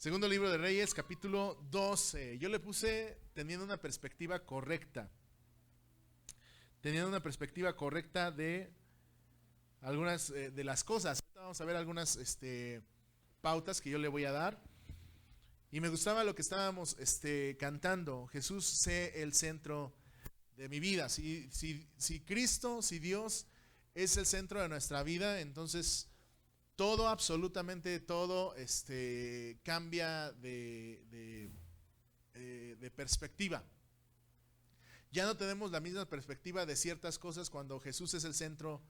Segundo libro de Reyes, capítulo 12. Yo le puse teniendo una perspectiva correcta. Teniendo una perspectiva correcta de algunas de las cosas. Ahorita vamos a ver algunas pautas que yo le voy a dar. Y me gustaba lo que estábamos cantando. Jesús, sé el centro de mi vida. Si Cristo, si Dios es el centro de nuestra vida, entonces todo, absolutamente todo, cambia de perspectiva. Ya no tenemos la misma perspectiva de ciertas cosas cuando Jesús es el centro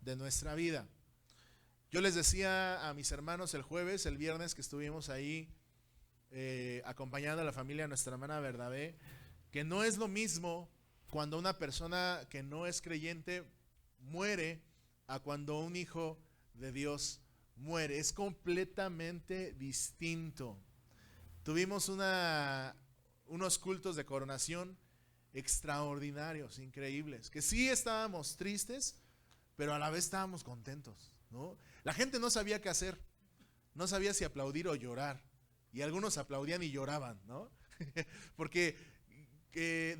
de nuestra vida. Yo les decía a mis hermanos el jueves, el viernes que estuvimos ahí acompañando a la familia de nuestra hermana Bernabé, que no es lo mismo cuando una persona que no es creyente muere a cuando un hijo de Dios muere. Es completamente distinto. Tuvimos unos cultos de coronación extraordinarios, increíbles, que sí estábamos tristes, pero a la vez estábamos contentos, ¿no? La gente no sabía qué hacer, no sabía si aplaudir o llorar, y algunos aplaudían y lloraban, ¿no? Porque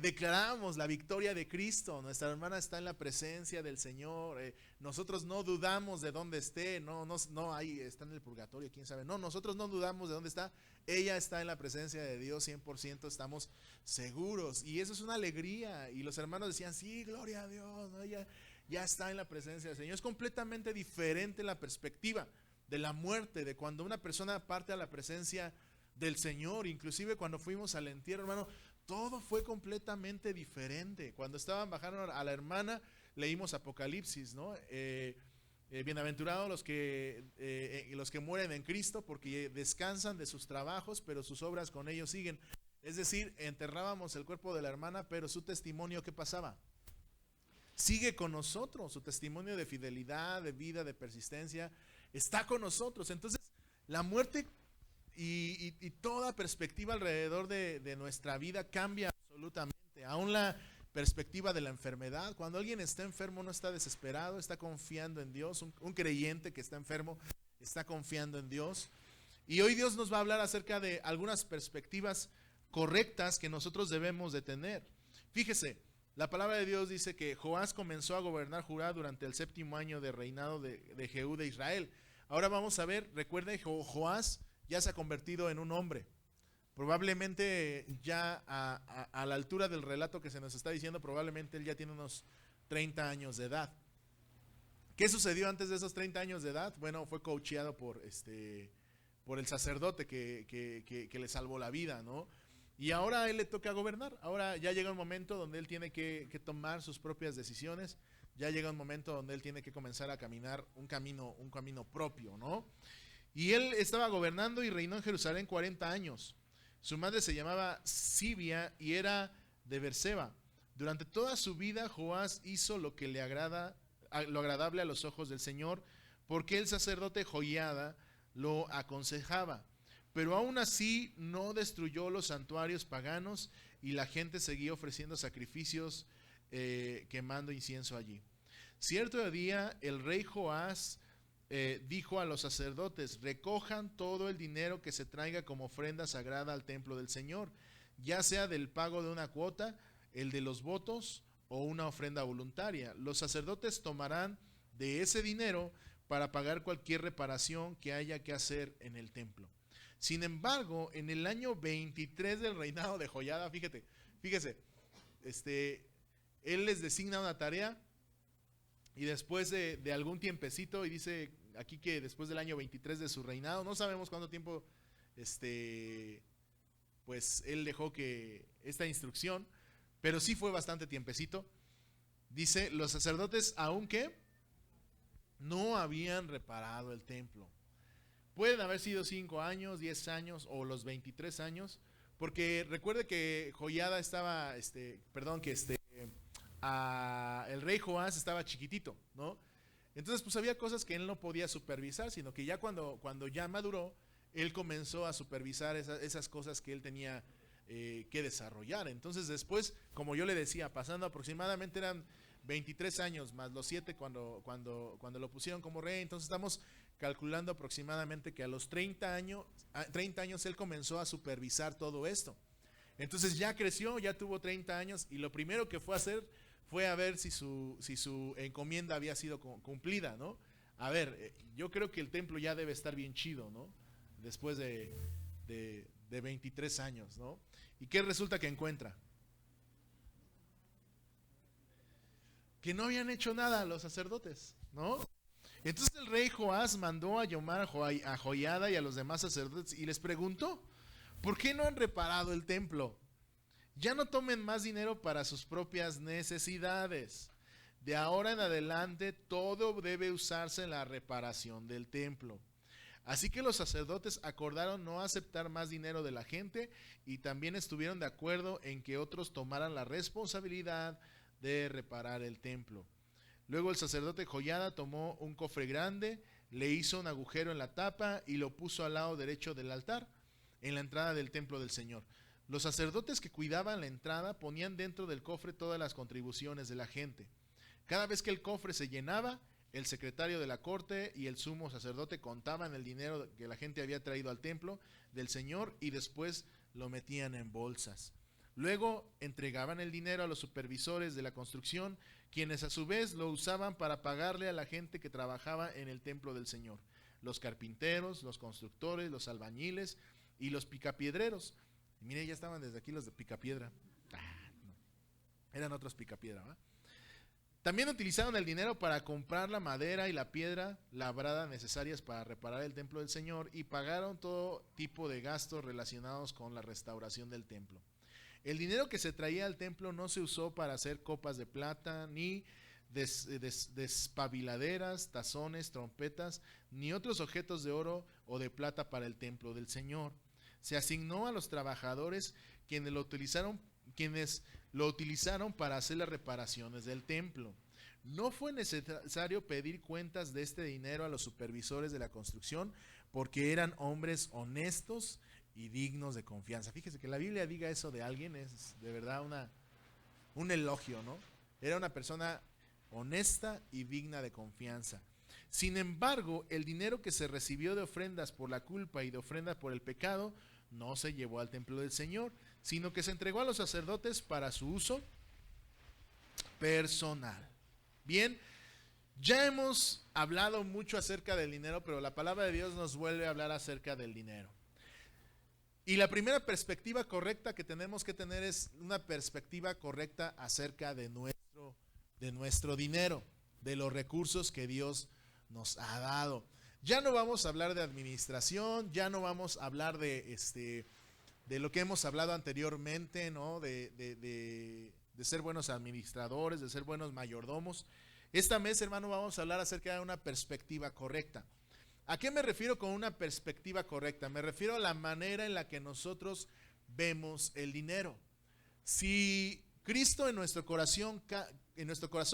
declarábamos la victoria de Cristo. Nuestra hermana está en la presencia del Señor. Nosotros no dudamos de dónde esté. No, ahí está en el purgatorio, quién sabe. No, nosotros no dudamos de dónde está. Ella está en la presencia de Dios 100%, estamos seguros. Y eso es una alegría. Y los hermanos decían, sí, gloria a Dios, ¿no? Ella ya está en la presencia del Señor. Es completamente diferente la perspectiva de la muerte, de cuando una persona parte a la presencia del Señor. Inclusive cuando fuimos al entierro, hermano, todo fue completamente diferente. Cuando estaban bajando a la hermana, leímos Apocalipsis, ¿no? Bienaventurados los que mueren en Cristo, porque descansan de sus trabajos, pero sus obras con ellos siguen. Es decir, enterrábamos el cuerpo de la hermana, pero su testimonio, ¿qué pasaba? Sigue con nosotros. Su testimonio de fidelidad, de vida, de persistencia, está con nosotros. Entonces, la muerte y toda perspectiva alrededor de nuestra vida cambia absolutamente. Aún la perspectiva de la enfermedad. Cuando alguien está enfermo no está desesperado, está confiando en Dios. Un creyente que está enfermo está confiando en Dios. Y hoy Dios nos va a hablar acerca de algunas perspectivas correctas que nosotros debemos de tener. Fíjese, la palabra de Dios dice que Joás comenzó a gobernar Judá durante el 7º año de reinado de Jehú de Israel. Ahora vamos a ver, recuerden, Joás ya se ha convertido en un hombre. Probablemente ya a la altura del relato que se nos está diciendo, probablemente él ya tiene unos 30 años de edad. ¿Qué sucedió antes de esos 30 años de edad? Bueno, fue coacheado por el sacerdote que le salvó la vida, ¿no? Y ahora a él le toca gobernar. Ahora ya llega un momento donde él tiene que tomar sus propias decisiones. Ya llega un momento donde él tiene que comenzar a caminar un camino propio, ¿no? Y él estaba gobernando y reinó en Jerusalén 40 años. Su madre se llamaba Sibia y era de Berseba. Durante toda su vida Joás hizo lo agradable a los ojos del Señor, porque el sacerdote Joiada lo aconsejaba. Pero aún así no destruyó los santuarios paganos y la gente seguía ofreciendo sacrificios, quemando incienso allí. Cierto día el rey Joás dijo a los sacerdotes: recojan todo el dinero que se traiga como ofrenda sagrada al templo del Señor, ya sea del pago de una cuota, el de los votos o una ofrenda voluntaria. Los sacerdotes tomarán de ese dinero para pagar cualquier reparación que haya que hacer en el templo. Sin embargo, en el año 23 del reinado de Joiada, fíjese, él les designa una tarea. Y después de algún tiempecito, y dice aquí que después del año 23 de su reinado, no sabemos cuánto tiempo, pues él dejó que esta instrucción, pero sí fue bastante tiempecito. Dice, los sacerdotes, aunque no habían reparado el templo. Pueden haber sido 5 años, 10 años o los 23 años, porque recuerde que Joiada estaba, el rey Joás estaba chiquitito, ¿no? Entonces pues había cosas que él no podía supervisar, sino que ya cuando ya maduró, él comenzó a supervisar esas cosas que él tenía que desarrollar. Entonces después, como yo le decía, pasando aproximadamente eran 23 años más los 7 cuando lo pusieron como rey. Entonces estamos calculando aproximadamente que a los 30 años él comenzó a supervisar todo esto. Entonces ya creció, ya tuvo 30 años y lo primero que fue a hacer fue a ver si su encomienda había sido cumplida, ¿no? A ver, yo creo que el templo ya debe estar bien chido, ¿no? Después de 23 años, ¿no? ¿Y qué resulta que encuentra? Que no habían hecho nada los sacerdotes, ¿no? Entonces el rey Joás mandó a llamar a Joiada y a los demás sacerdotes y les preguntó, ¿por qué no han reparado el templo? Ya no tomen más dinero para sus propias necesidades. De ahora en adelante todo debe usarse en la reparación del templo. Así que los sacerdotes acordaron no aceptar más dinero de la gente y también estuvieron de acuerdo en que otros tomaran la responsabilidad de reparar el templo. Luego el sacerdote Joiada tomó un cofre grande, le hizo un agujero en la tapa y lo puso al lado derecho del altar, en la entrada del templo del Señor. Los sacerdotes que cuidaban la entrada ponían dentro del cofre todas las contribuciones de la gente. Cada vez que el cofre se llenaba, el secretario de la corte y el sumo sacerdote contaban el dinero que la gente había traído al templo del Señor y después lo metían en bolsas. Luego entregaban el dinero a los supervisores de la construcción, quienes a su vez lo usaban para pagarle a la gente que trabajaba en el templo del Señor, los carpinteros, los constructores, los albañiles y los picapiedreros. Y mire, ya estaban desde aquí los de picapiedra. No. Eran otros picapiedra, ¿va? También utilizaron el dinero para comprar la madera y la piedra labrada necesarias para reparar el templo del Señor y pagaron todo tipo de gastos relacionados con la restauración del templo. El dinero que se traía al templo no se usó para hacer copas de plata, ni despabiladeras, tazones, trompetas, ni otros objetos de oro o de plata para el templo del Señor. Se asignó a los trabajadores quienes lo utilizaron para hacer las reparaciones del templo. No fue necesario pedir cuentas de este dinero a los supervisores de la construcción porque eran hombres honestos y dignos de confianza. Fíjese que la Biblia diga eso de alguien es de verdad un elogio, ¿no? Era una persona honesta y digna de confianza. Sin embargo, el dinero que se recibió de ofrendas por la culpa y de ofrendas por el pecado no se llevó al templo del Señor, sino que se entregó a los sacerdotes para su uso personal. Bien, ya hemos hablado mucho acerca del dinero, pero la palabra de Dios nos vuelve a hablar acerca del dinero. Y la primera perspectiva correcta que tenemos que tener es una perspectiva correcta acerca de nuestro dinero, de los recursos que Dios nos ha dado. Ya no vamos a hablar de administración, ya no vamos a hablar de lo que hemos hablado anteriormente, ¿no? De ser buenos administradores, de ser buenos mayordomos. Esta mes, hermano, vamos a hablar acerca de una perspectiva correcta. ¿A qué me refiero con una perspectiva correcta? Me refiero a la manera en la que nosotros vemos el dinero. Si Cristo en nuestro corazón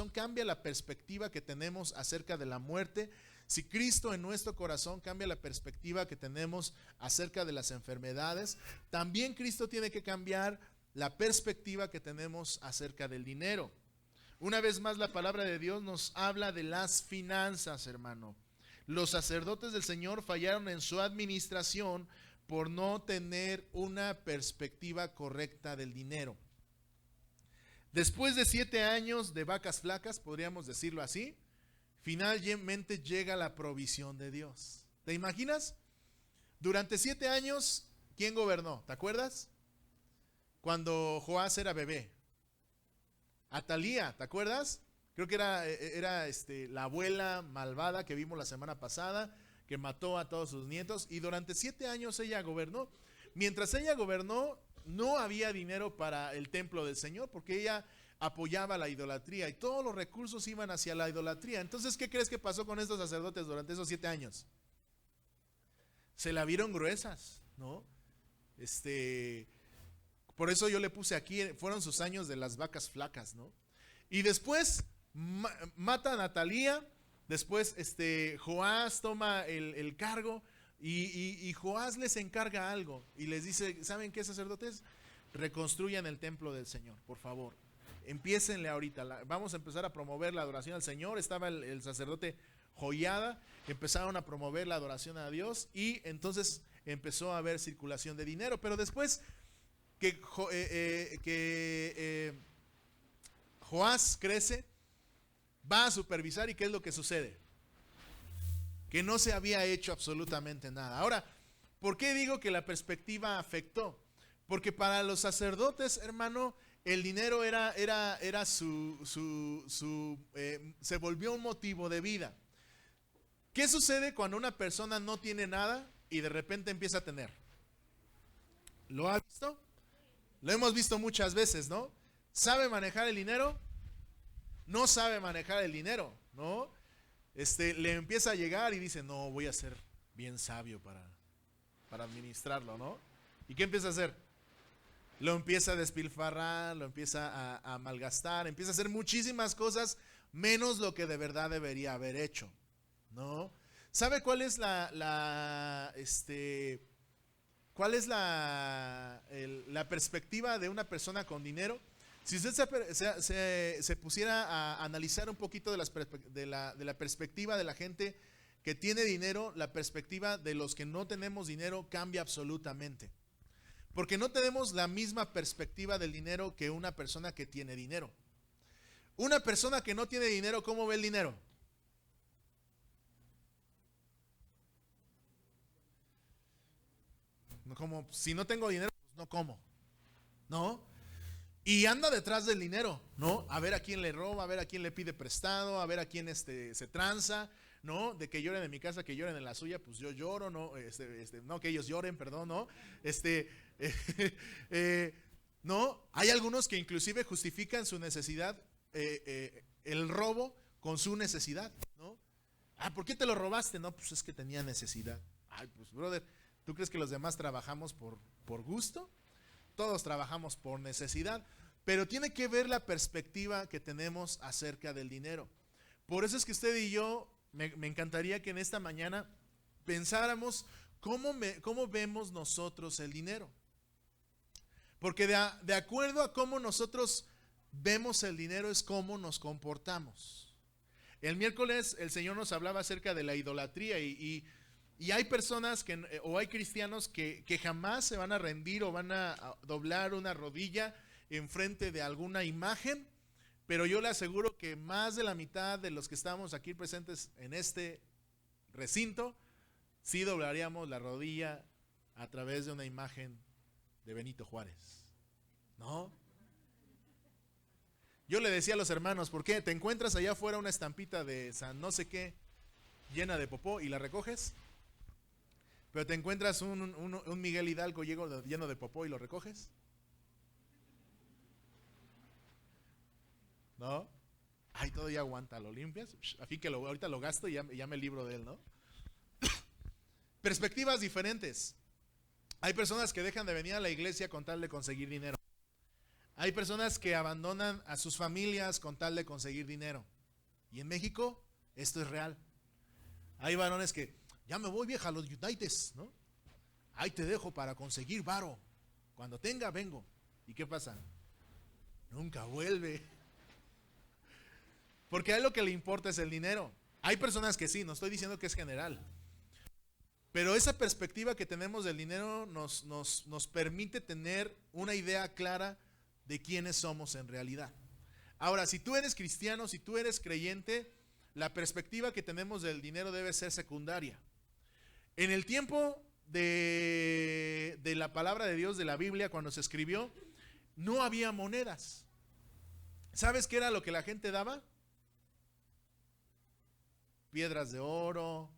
cambia la perspectiva que tenemos acerca de la muerte, si Cristo en nuestro corazón cambia la perspectiva que tenemos acerca de las enfermedades, también Cristo tiene que cambiar la perspectiva que tenemos acerca del dinero. Una vez más, la palabra de Dios nos habla de las finanzas, hermano. Los sacerdotes del Señor fallaron en su administración por no tener una perspectiva correcta del dinero. Después de 7 años de vacas flacas, podríamos decirlo así, finalmente llega la provisión de Dios. ¿Te imaginas? Durante 7 años, ¿quién gobernó? ¿Te acuerdas? Cuando Joás era bebé. Atalía, ¿te acuerdas? Creo que era la abuela malvada que vimos la semana pasada, que mató a todos sus nietos, y durante 7 años ella gobernó. Mientras ella gobernó, no había dinero para el templo del Señor, porque ella apoyaba la idolatría y todos los recursos iban hacia la idolatría. Entonces, ¿qué crees que pasó con estos sacerdotes durante esos 7 años? Se la vieron gruesas, ¿no? Por eso yo le puse aquí, fueron sus años de las vacas flacas, ¿no? Y después matan a Atalía, después Joás toma el cargo y Joás les encarga algo y les dice, ¿saben qué, sacerdotes? Reconstruyan el templo del Señor, por favor. Empiécenle ahorita, vamos a empezar a promover la adoración al Señor. Estaba el sacerdote Joiada, empezaron a promover la adoración a Dios y entonces empezó a haber circulación de dinero. Pero después que Joás crece, va a supervisar y ¿qué es lo que sucede? Que no se había hecho absolutamente nada. Ahora, ¿por qué digo que la perspectiva afectó? Porque para los sacerdotes, hermano, el dinero se volvió un motivo de vida. ¿Qué sucede cuando una persona no tiene nada y de repente empieza a tener? ¿Lo ha visto? Lo hemos visto muchas veces, ¿no? ¿Sabe manejar el dinero? No sabe manejar el dinero, ¿no? Le empieza a llegar y dice, no, voy a ser bien sabio para administrarlo, ¿no? ¿Y qué empieza a hacer? Lo empieza a despilfarrar, lo empieza a malgastar, empieza a hacer muchísimas cosas menos lo que de verdad debería haber hecho, ¿no? ¿Sabe cuál es la perspectiva de una persona con dinero? Si usted se pusiera a analizar un poquito de la perspectiva de la gente que tiene dinero, la perspectiva de los que no tenemos dinero cambia absolutamente. Porque no tenemos la misma perspectiva del dinero que una persona que tiene dinero. Una persona que no tiene dinero, ¿cómo ve el dinero? Como si no tengo dinero, pues no como, ¿no? Y anda detrás del dinero, ¿no? A ver a quién le roba, a ver a quién le pide prestado, a ver a quién se tranza, ¿no? De que lloren en mi casa, que lloren en la suya, pues yo lloro, ¿no? No, que ellos lloren, perdón, ¿no? ¿No? Hay algunos que inclusive justifican su necesidad, el robo con su necesidad, ¿no? Ah, ¿por qué te lo robaste? No, pues es que tenía necesidad. Ay, pues brother, ¿tú crees que los demás trabajamos por gusto? Todos trabajamos por necesidad, pero tiene que ver la perspectiva que tenemos acerca del dinero. Por eso es que usted y yo, me encantaría que en esta mañana pensáramos cómo vemos nosotros el dinero. Porque de acuerdo a cómo nosotros vemos el dinero es cómo nos comportamos. El miércoles el Señor nos hablaba acerca de la idolatría y hay personas o hay cristianos que jamás se van a rendir o van a doblar una rodilla enfrente de alguna imagen, pero yo le aseguro que más de la mitad de los que estamos aquí presentes en este recinto, sí doblaríamos la rodilla a través de una imagen de Benito Juárez, ¿no? Yo le decía a los hermanos, ¿por qué? ¿Te encuentras allá afuera una estampita de San no sé qué llena de popó y la recoges? Pero te encuentras un Miguel Hidalgo lleno de popó y lo recoges, ¿no? Ay, todavía aguanta, lo limpias, así que ahorita lo gasto y ya me libro de él, ¿no? Perspectivas diferentes. Hay personas que dejan de venir a la iglesia con tal de conseguir dinero. Hay personas que abandonan a sus familias con tal de conseguir dinero. Y en México esto es real. Hay varones que, ya me voy vieja a los Uniteds, ¿no? Ahí te dejo para conseguir varo. Cuando tenga, vengo. ¿Y qué pasa? Nunca vuelve. Porque a él lo que le importa es el dinero. Hay personas que sí, no estoy diciendo que es general. Pero esa perspectiva que tenemos del dinero nos permite tener una idea clara de quiénes somos en realidad. Ahora, si tú eres cristiano, si tú eres creyente, la perspectiva que tenemos del dinero debe ser secundaria. En el tiempo de la palabra de Dios, de la Biblia, cuando se escribió, no había monedas. ¿Sabes qué era lo que la gente daba? Piedras de oro,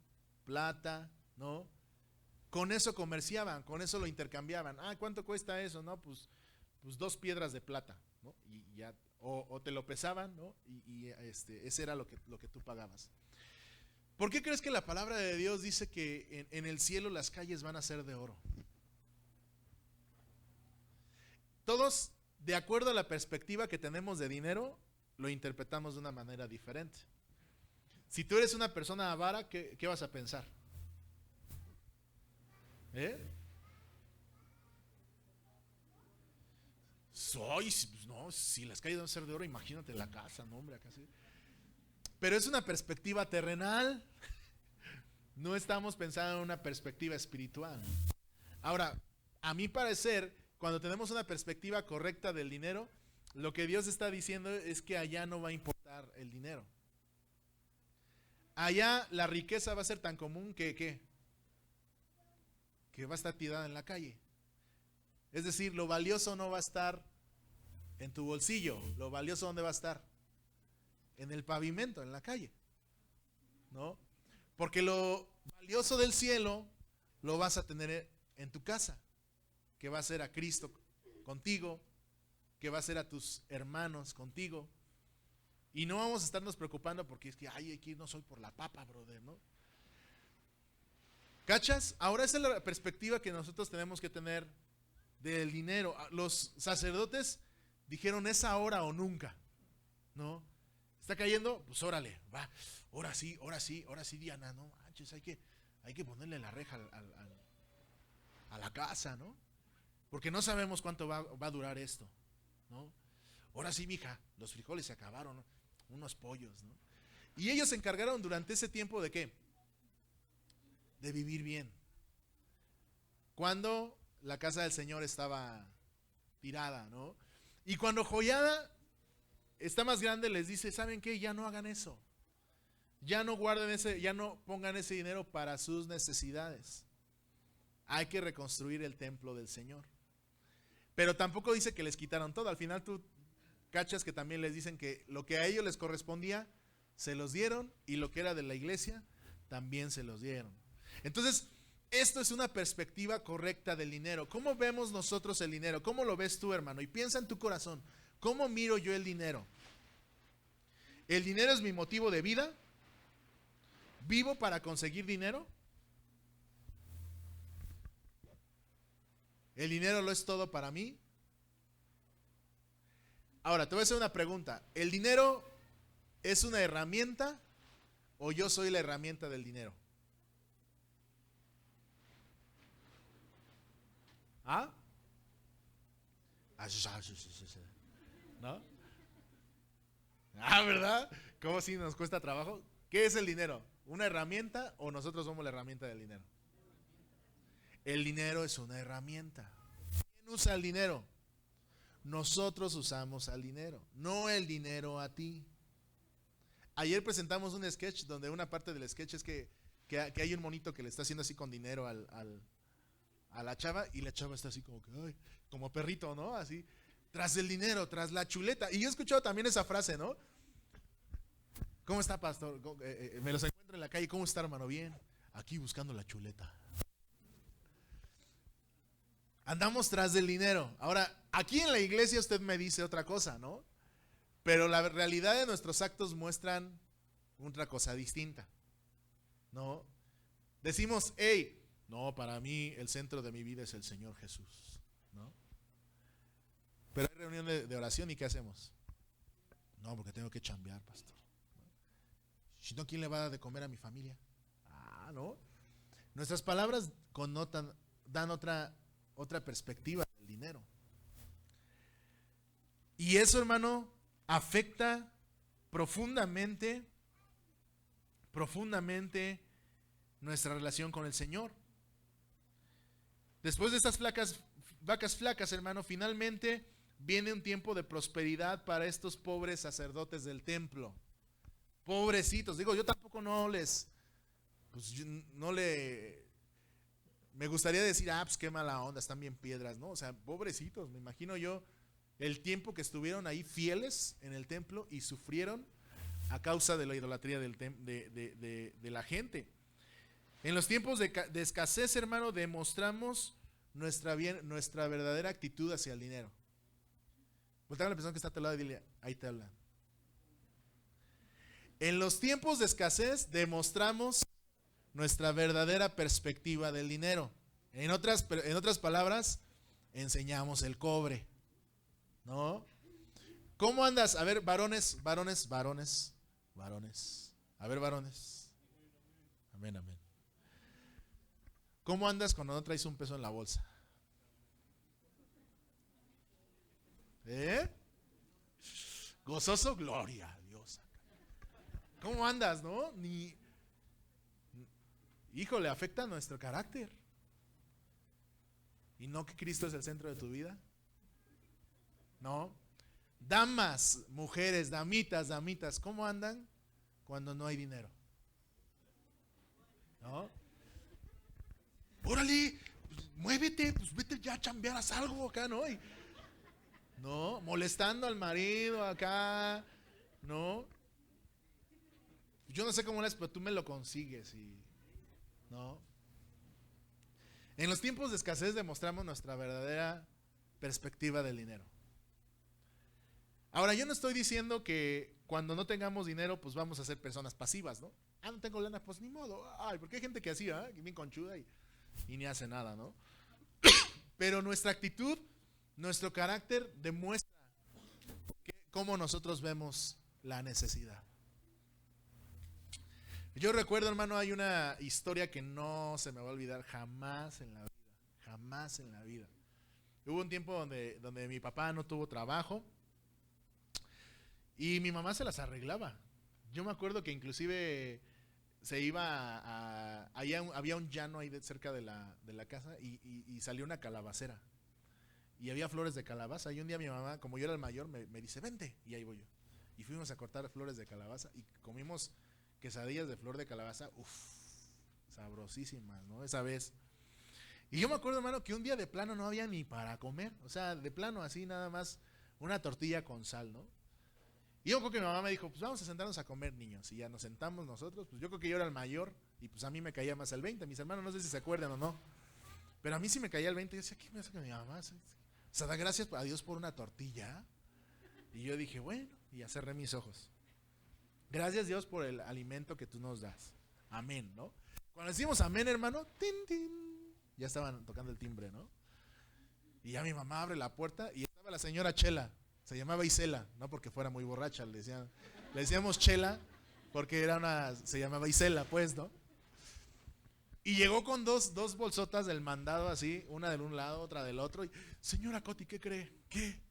plata, ¿no? Con eso comerciaban, con eso lo intercambiaban. Ah, ¿cuánto cuesta eso? No, pues 2 piedras de plata, ¿no? Y ya, o te lo pesaban, ¿no? Ese era lo que tú pagabas. ¿Por qué crees que la palabra de Dios dice que en el cielo las calles van a ser de oro? Todos, de acuerdo a la perspectiva que tenemos de dinero, lo interpretamos de una manera diferente. Si tú eres una persona avara, ¿qué vas a pensar? Soy, no, si las calles deben ser de oro, imagínate la casa, no, hombre, acá sí. Pero es una perspectiva terrenal. No estamos pensando en una perspectiva espiritual. Ahora, a mi parecer, cuando tenemos una perspectiva correcta del dinero, lo que Dios está diciendo es que allá no va a importar el dinero. Allá la riqueza va a ser tan común que va a estar tirada en la calle. Es decir, lo valioso no va a estar en tu bolsillo. Lo valioso, ¿dónde va a estar? En el pavimento, en la calle, ¿no? Porque lo valioso del cielo lo vas a tener en tu casa, que va a ser a Cristo contigo, que va a ser a tus hermanos contigo. Y no vamos a estarnos preocupando porque es que, ay, aquí no soy por la papa, brother, ¿no? ¿Cachas? Ahora esa es la perspectiva que nosotros tenemos que tener del dinero. Los sacerdotes dijeron, es ahora o nunca, ¿no? ¿Está cayendo? Pues órale, va, ahora sí, Diana, ¿no? Manches, hay que ponerle la reja a la casa, ¿no? Porque no sabemos cuánto va a durar esto, ¿no? Ahora sí, mija, los frijoles se acabaron, ¿no? Unos pollos, ¿no? Y ellos se encargaron durante ese tiempo ¿de qué? De vivir bien. Cuando la casa del Señor estaba tirada, ¿no? Y cuando Joiada está más grande, les dice, ¿saben qué? Ya no hagan eso. Ya no guarden ya no pongan ese dinero para sus necesidades. Hay que reconstruir el templo del Señor. Pero tampoco dice que les quitaron todo. Al final tú cachas que también les dicen que lo que a ellos les correspondía se los dieron, y lo que era de la iglesia también se los dieron. Entonces, esto es una perspectiva correcta del dinero. ¿Cómo vemos nosotros el dinero? ¿Cómo lo ves tú, hermano? Y piensa en tu corazón. ¿Cómo miro yo el dinero? ¿El dinero es mi motivo de vida? ¿Vivo para conseguir dinero? ¿El dinero lo es todo para mí? Ahora, te voy a hacer una pregunta. ¿El dinero es una herramienta o yo soy la herramienta del dinero? ¿Ah? ¿No? Ah, ¿verdad? ¿Cómo si nos cuesta trabajo? ¿Qué es el dinero? ¿Una herramienta o nosotros somos la herramienta del dinero? El dinero es una herramienta. ¿Quién usa el dinero? Nosotros usamos al dinero, no el dinero a ti. Ayer presentamos un sketch donde una parte del sketch es que hay un monito que le está haciendo así con dinero a la chava, y la chava está así como que, ay, como perrito, ¿no? Así, tras el dinero, tras la chuleta. Y yo he escuchado también esa frase, ¿no? ¿Cómo está, pastor? Me los encuentro en la calle. ¿Cómo está, hermano? Bien. Aquí buscando la chuleta. Andamos tras del dinero. Ahora, aquí en la iglesia usted me dice otra cosa, ¿no? Pero la realidad de nuestros actos muestran otra cosa distinta, ¿no? Decimos, hey, no, para mí el centro de mi vida es el Señor Jesús, ¿no? Pero hay reunión de oración, ¿y qué hacemos? No, porque tengo que chambear, pastor. Si no, ¿quién le va a dar de comer a mi familia? Ah, ¿no? Nuestras palabras connotan, dan otra perspectiva del dinero. Y eso, hermano, afecta profundamente nuestra relación con el Señor. Después de estas vacas flacas, hermano, finalmente viene un tiempo de prosperidad para estos pobres sacerdotes del templo. Pobrecitos, digo, yo tampoco me gustaría decir, pues qué mala onda, están bien piedras, ¿no? O sea, pobrecitos, me imagino yo el tiempo que estuvieron ahí fieles en el templo y sufrieron a causa de la idolatría de la gente. En los tiempos de escasez, hermano, demostramos nuestra verdadera actitud hacia el dinero. Voltea a la persona que está a tu lado y dile, ahí te habla. En los tiempos de escasez demostramos nuestra verdadera perspectiva del dinero. En otras palabras, enseñamos el cobre, ¿no? ¿Cómo andas? A ver, varones. A ver, varones. Amén, amén. ¿Cómo andas cuando no traes un peso en la bolsa? gozoso, gloria a Dios. ¿Cómo andas, no? Híjole, afecta nuestro carácter. ¿Y no que Cristo es el centro de tu vida? No. Damas, mujeres, damitas, ¿cómo andan cuando no hay dinero? ¿No? Órale, pues, muévete, pues vete ya a chambear, haz algo acá, ¿no? No, molestando al marido acá, ¿no? Yo no sé cómo es, pero tú me lo consigues ¿no? En los tiempos de escasez demostramos nuestra verdadera perspectiva del dinero. Ahora, yo no estoy diciendo que cuando no tengamos dinero, pues vamos a ser personas pasivas, ¿no? No tengo lana, pues ni modo. Ay, porque hay gente que así, que bien conchuda y ni hace nada, ¿no? Pero nuestra actitud, nuestro carácter demuestra cómo nosotros vemos la necesidad. Yo recuerdo, hermano, hay una historia que no se me va a olvidar jamás en la vida. Jamás en la vida. Hubo un tiempo donde mi papá no tuvo trabajo y mi mamá se las arreglaba. Yo me acuerdo que inclusive se iba había un llano ahí cerca de la casa y salió una calabacera. Y había flores de calabaza. Y un día mi mamá, como yo era el mayor, me dice, vente. Y ahí voy yo. Y fuimos a cortar flores de calabaza y comimos quesadillas de flor de calabaza. Sabrosísimas, ¿no? Esa vez. Y yo me acuerdo, hermano, que un día de plano no había ni para comer. O sea, de plano así nada más una tortilla con sal, ¿no? Y yo creo que mi mamá me dijo, pues vamos a sentarnos a comer, niños. Y ya nos sentamos nosotros. Pues yo creo que yo era el mayor y pues a mí me caía más el 20. Mis hermanos no sé si se acuerdan o no. Pero a mí sí me caía el 20. Y yo decía, ¿qué me hace que mi mamá? O sea, da gracias a Dios por una tortilla. Y yo dije, bueno, y ya cerré mis ojos. Gracias Dios por el alimento que tú nos das. Amén, ¿no? Cuando decimos amén, hermano, tin, tin, ya estaban tocando el timbre, ¿no? Y ya mi mamá abre la puerta y estaba la señora Chela. Se llamaba Isela, no porque fuera muy borracha, le decíamos Chela porque se llamaba Isela, pues, ¿no? Y llegó con dos bolsotas del mandado así, una de un lado, otra del otro. Y, señora Coti, ¿qué cree? ¿Qué?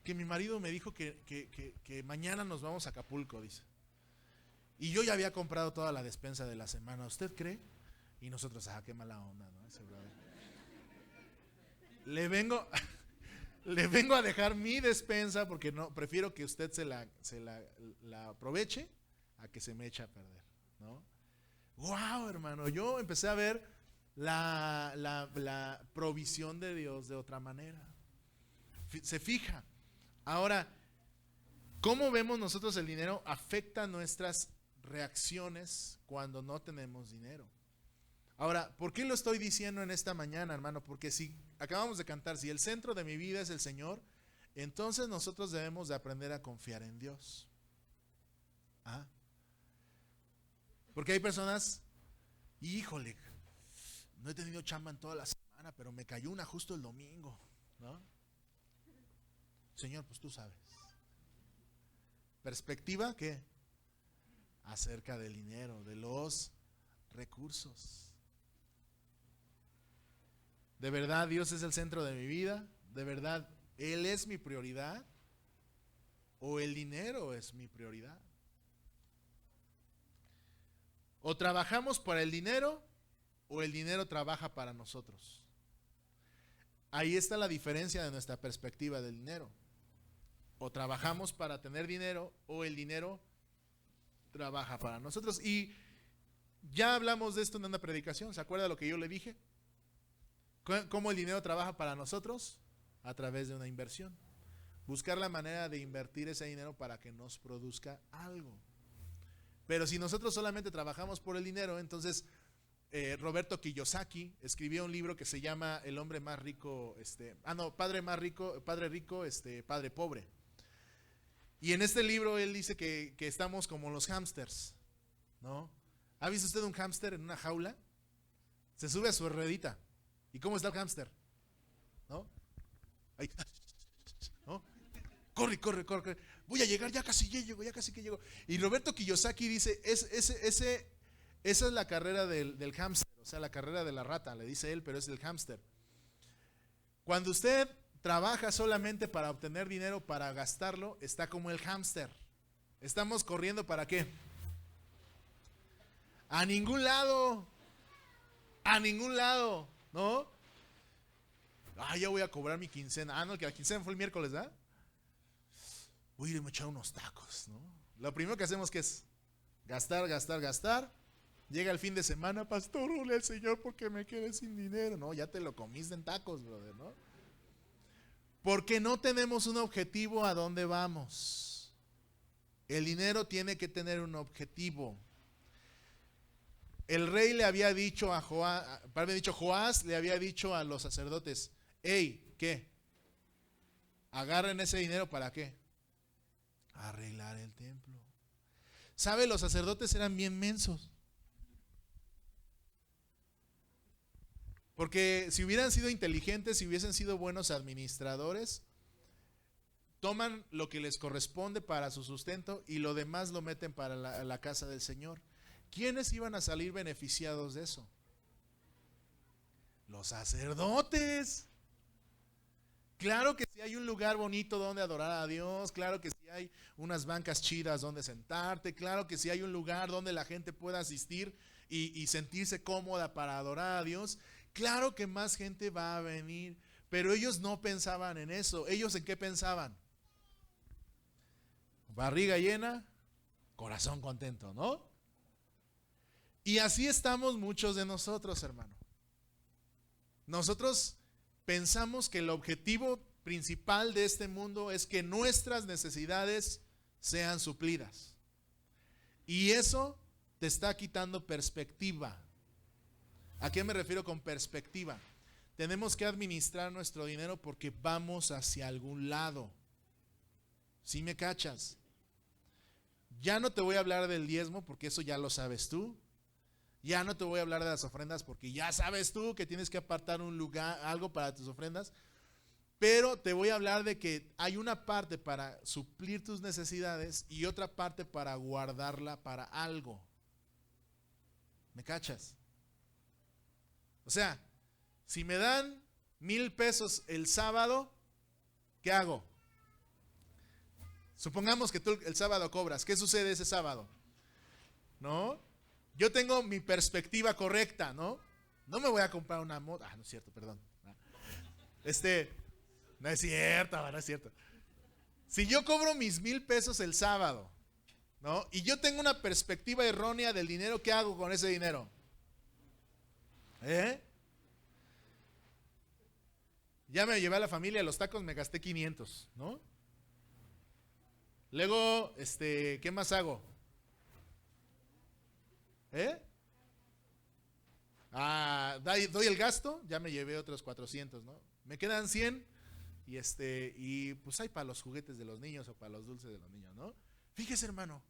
Que mi marido me dijo que mañana nos vamos a Acapulco, dice. Y yo ya había comprado toda la despensa de la semana, ¿usted cree? Y nosotros, qué mala onda, ¿no? Ese brother. Le vengo a dejar mi despensa porque no, prefiero que usted se la aproveche a que se me eche a perder, ¿no? Wow, hermano, yo empecé a ver la provisión de Dios de otra manera. Se fija. Ahora, ¿cómo vemos nosotros el dinero? Afecta nuestras reacciones cuando no tenemos dinero. Ahora, ¿por qué lo estoy diciendo en esta mañana, hermano? Porque si acabamos de cantar, si el centro de mi vida es el Señor, entonces nosotros debemos de aprender a confiar en Dios. Porque hay personas, híjole, no he tenido chamba en toda la semana, pero me cayó una justo el domingo, ¿no? Señor, pues tú sabes. ¿Perspectiva qué? Acerca del dinero, de los recursos. ¿De verdad Dios es el centro de mi vida? ¿De verdad Él es mi prioridad? ¿O el dinero es mi prioridad? ¿O trabajamos para el dinero o el dinero trabaja para nosotros? Ahí está la diferencia de nuestra perspectiva del dinero. O trabajamos para tener dinero o el dinero trabaja para nosotros. Y ya hablamos de esto en una predicación. ¿Se acuerda lo que yo le dije? ¿Cómo el dinero trabaja para nosotros? A través de una inversión. Buscar la manera de invertir ese dinero para que nos produzca algo. Pero si nosotros solamente trabajamos por el dinero, entonces Roberto Kiyosaki escribió un libro que se llama El hombre más rico, padre más rico, padre rico, padre pobre. Y en este libro él dice que estamos como los hámsters, ¿no? ¿Ha visto usted un hámster en una jaula? Se sube a su ruedita. ¿Y cómo está el hámster? ¿No? Ahí, ¿no? Corre. Voy a llegar, ya casi que llego. Y Roberto Kiyosaki dice, esa es la carrera del hámster, o sea, la carrera de la rata, le dice él, pero es el hámster. Cuando usted trabaja solamente para obtener dinero, para gastarlo, está como el hámster. Estamos corriendo ¿para qué? A ningún lado. A ningún lado, ¿no? Ya voy a cobrar mi quincena. No, que la quincena fue el miércoles, ¿verdad? Voy a irme a echar unos tacos, ¿no? Lo primero que hacemos que es gastar, gastar, gastar. Llega el fin de semana, pastor, ore al Señor porque me quedé sin dinero. No, ya te lo comiste en tacos, brother, ¿no? Porque no tenemos un objetivo a dónde vamos. El dinero tiene que tener un objetivo. El rey le había dicho a Joás le había dicho a los sacerdotes, hey, ¿qué? Agarren ese dinero ¿para qué? Arreglar el templo. ¿Sabe? Los sacerdotes eran bien mensos. Porque si hubieran sido inteligentes, si hubiesen sido buenos administradores, toman lo que les corresponde para su sustento y lo demás lo meten para la casa del Señor. ¿Quiénes iban a salir beneficiados de eso? Los sacerdotes. Claro que si hay un lugar bonito donde adorar a Dios, claro que si hay unas bancas chidas donde sentarte, claro que si hay un lugar donde la gente pueda asistir y sentirse cómoda para adorar a Dios, claro que más gente va a venir, pero ellos no pensaban en eso. ¿Ellos en qué pensaban? Barriga llena, corazón contento, ¿no? Y así estamos muchos de nosotros, hermano. Nosotros pensamos que el objetivo principal de este mundo es que nuestras necesidades sean suplidas. Y eso te está quitando perspectiva. ¿A qué me refiero con perspectiva? Tenemos que administrar nuestro dinero porque vamos hacia algún lado. ¿Sí me cachas? Ya no te voy a hablar del diezmo porque eso ya lo sabes tú. Ya no te voy a hablar de las ofrendas porque ya sabes tú que tienes que apartar un lugar, algo para tus ofrendas. Pero te voy a hablar de que hay una parte para suplir tus necesidades y otra parte para guardarla para algo. ¿Me cachas? O sea, si me dan 1,000 pesos el sábado, ¿qué hago? Supongamos que tú el sábado cobras. ¿Qué sucede ese sábado? ¿No? Yo tengo mi perspectiva correcta, ¿no? No me voy a comprar una moto. No es cierto, perdón. No es cierto, no es cierto. Si yo cobro mis 1,000 pesos el sábado, ¿no? Y yo tengo una perspectiva errónea del dinero, ¿qué hago con ese dinero? Ya me llevé a la familia, los tacos me gasté 500, ¿no? Luego, ¿qué más hago? Doy el gasto, ya me llevé otros 400, ¿no? Me quedan 100 y pues hay para los juguetes de los niños o para los dulces de los niños, ¿no? Fíjese, hermano.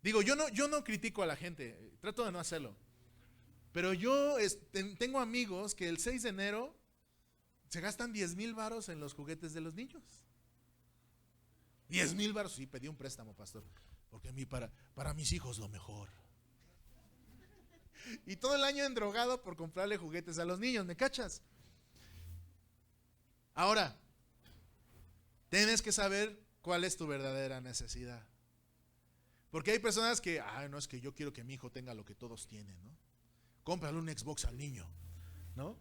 Digo, yo no critico a la gente, trato de no hacerlo. Pero yo tengo amigos que el 6 de enero se gastan 10,000 varos en los juguetes de los niños. 10,000 varos, sí, pedí un préstamo, pastor, porque para mis hijos lo mejor. Y todo el año endrogado por comprarle juguetes a los niños, ¿me cachas? Ahora, tienes que saber cuál es tu verdadera necesidad. Porque hay personas que, no es que yo quiero que mi hijo tenga lo que todos tienen, ¿no? Cómprale un Xbox al niño, ¿no?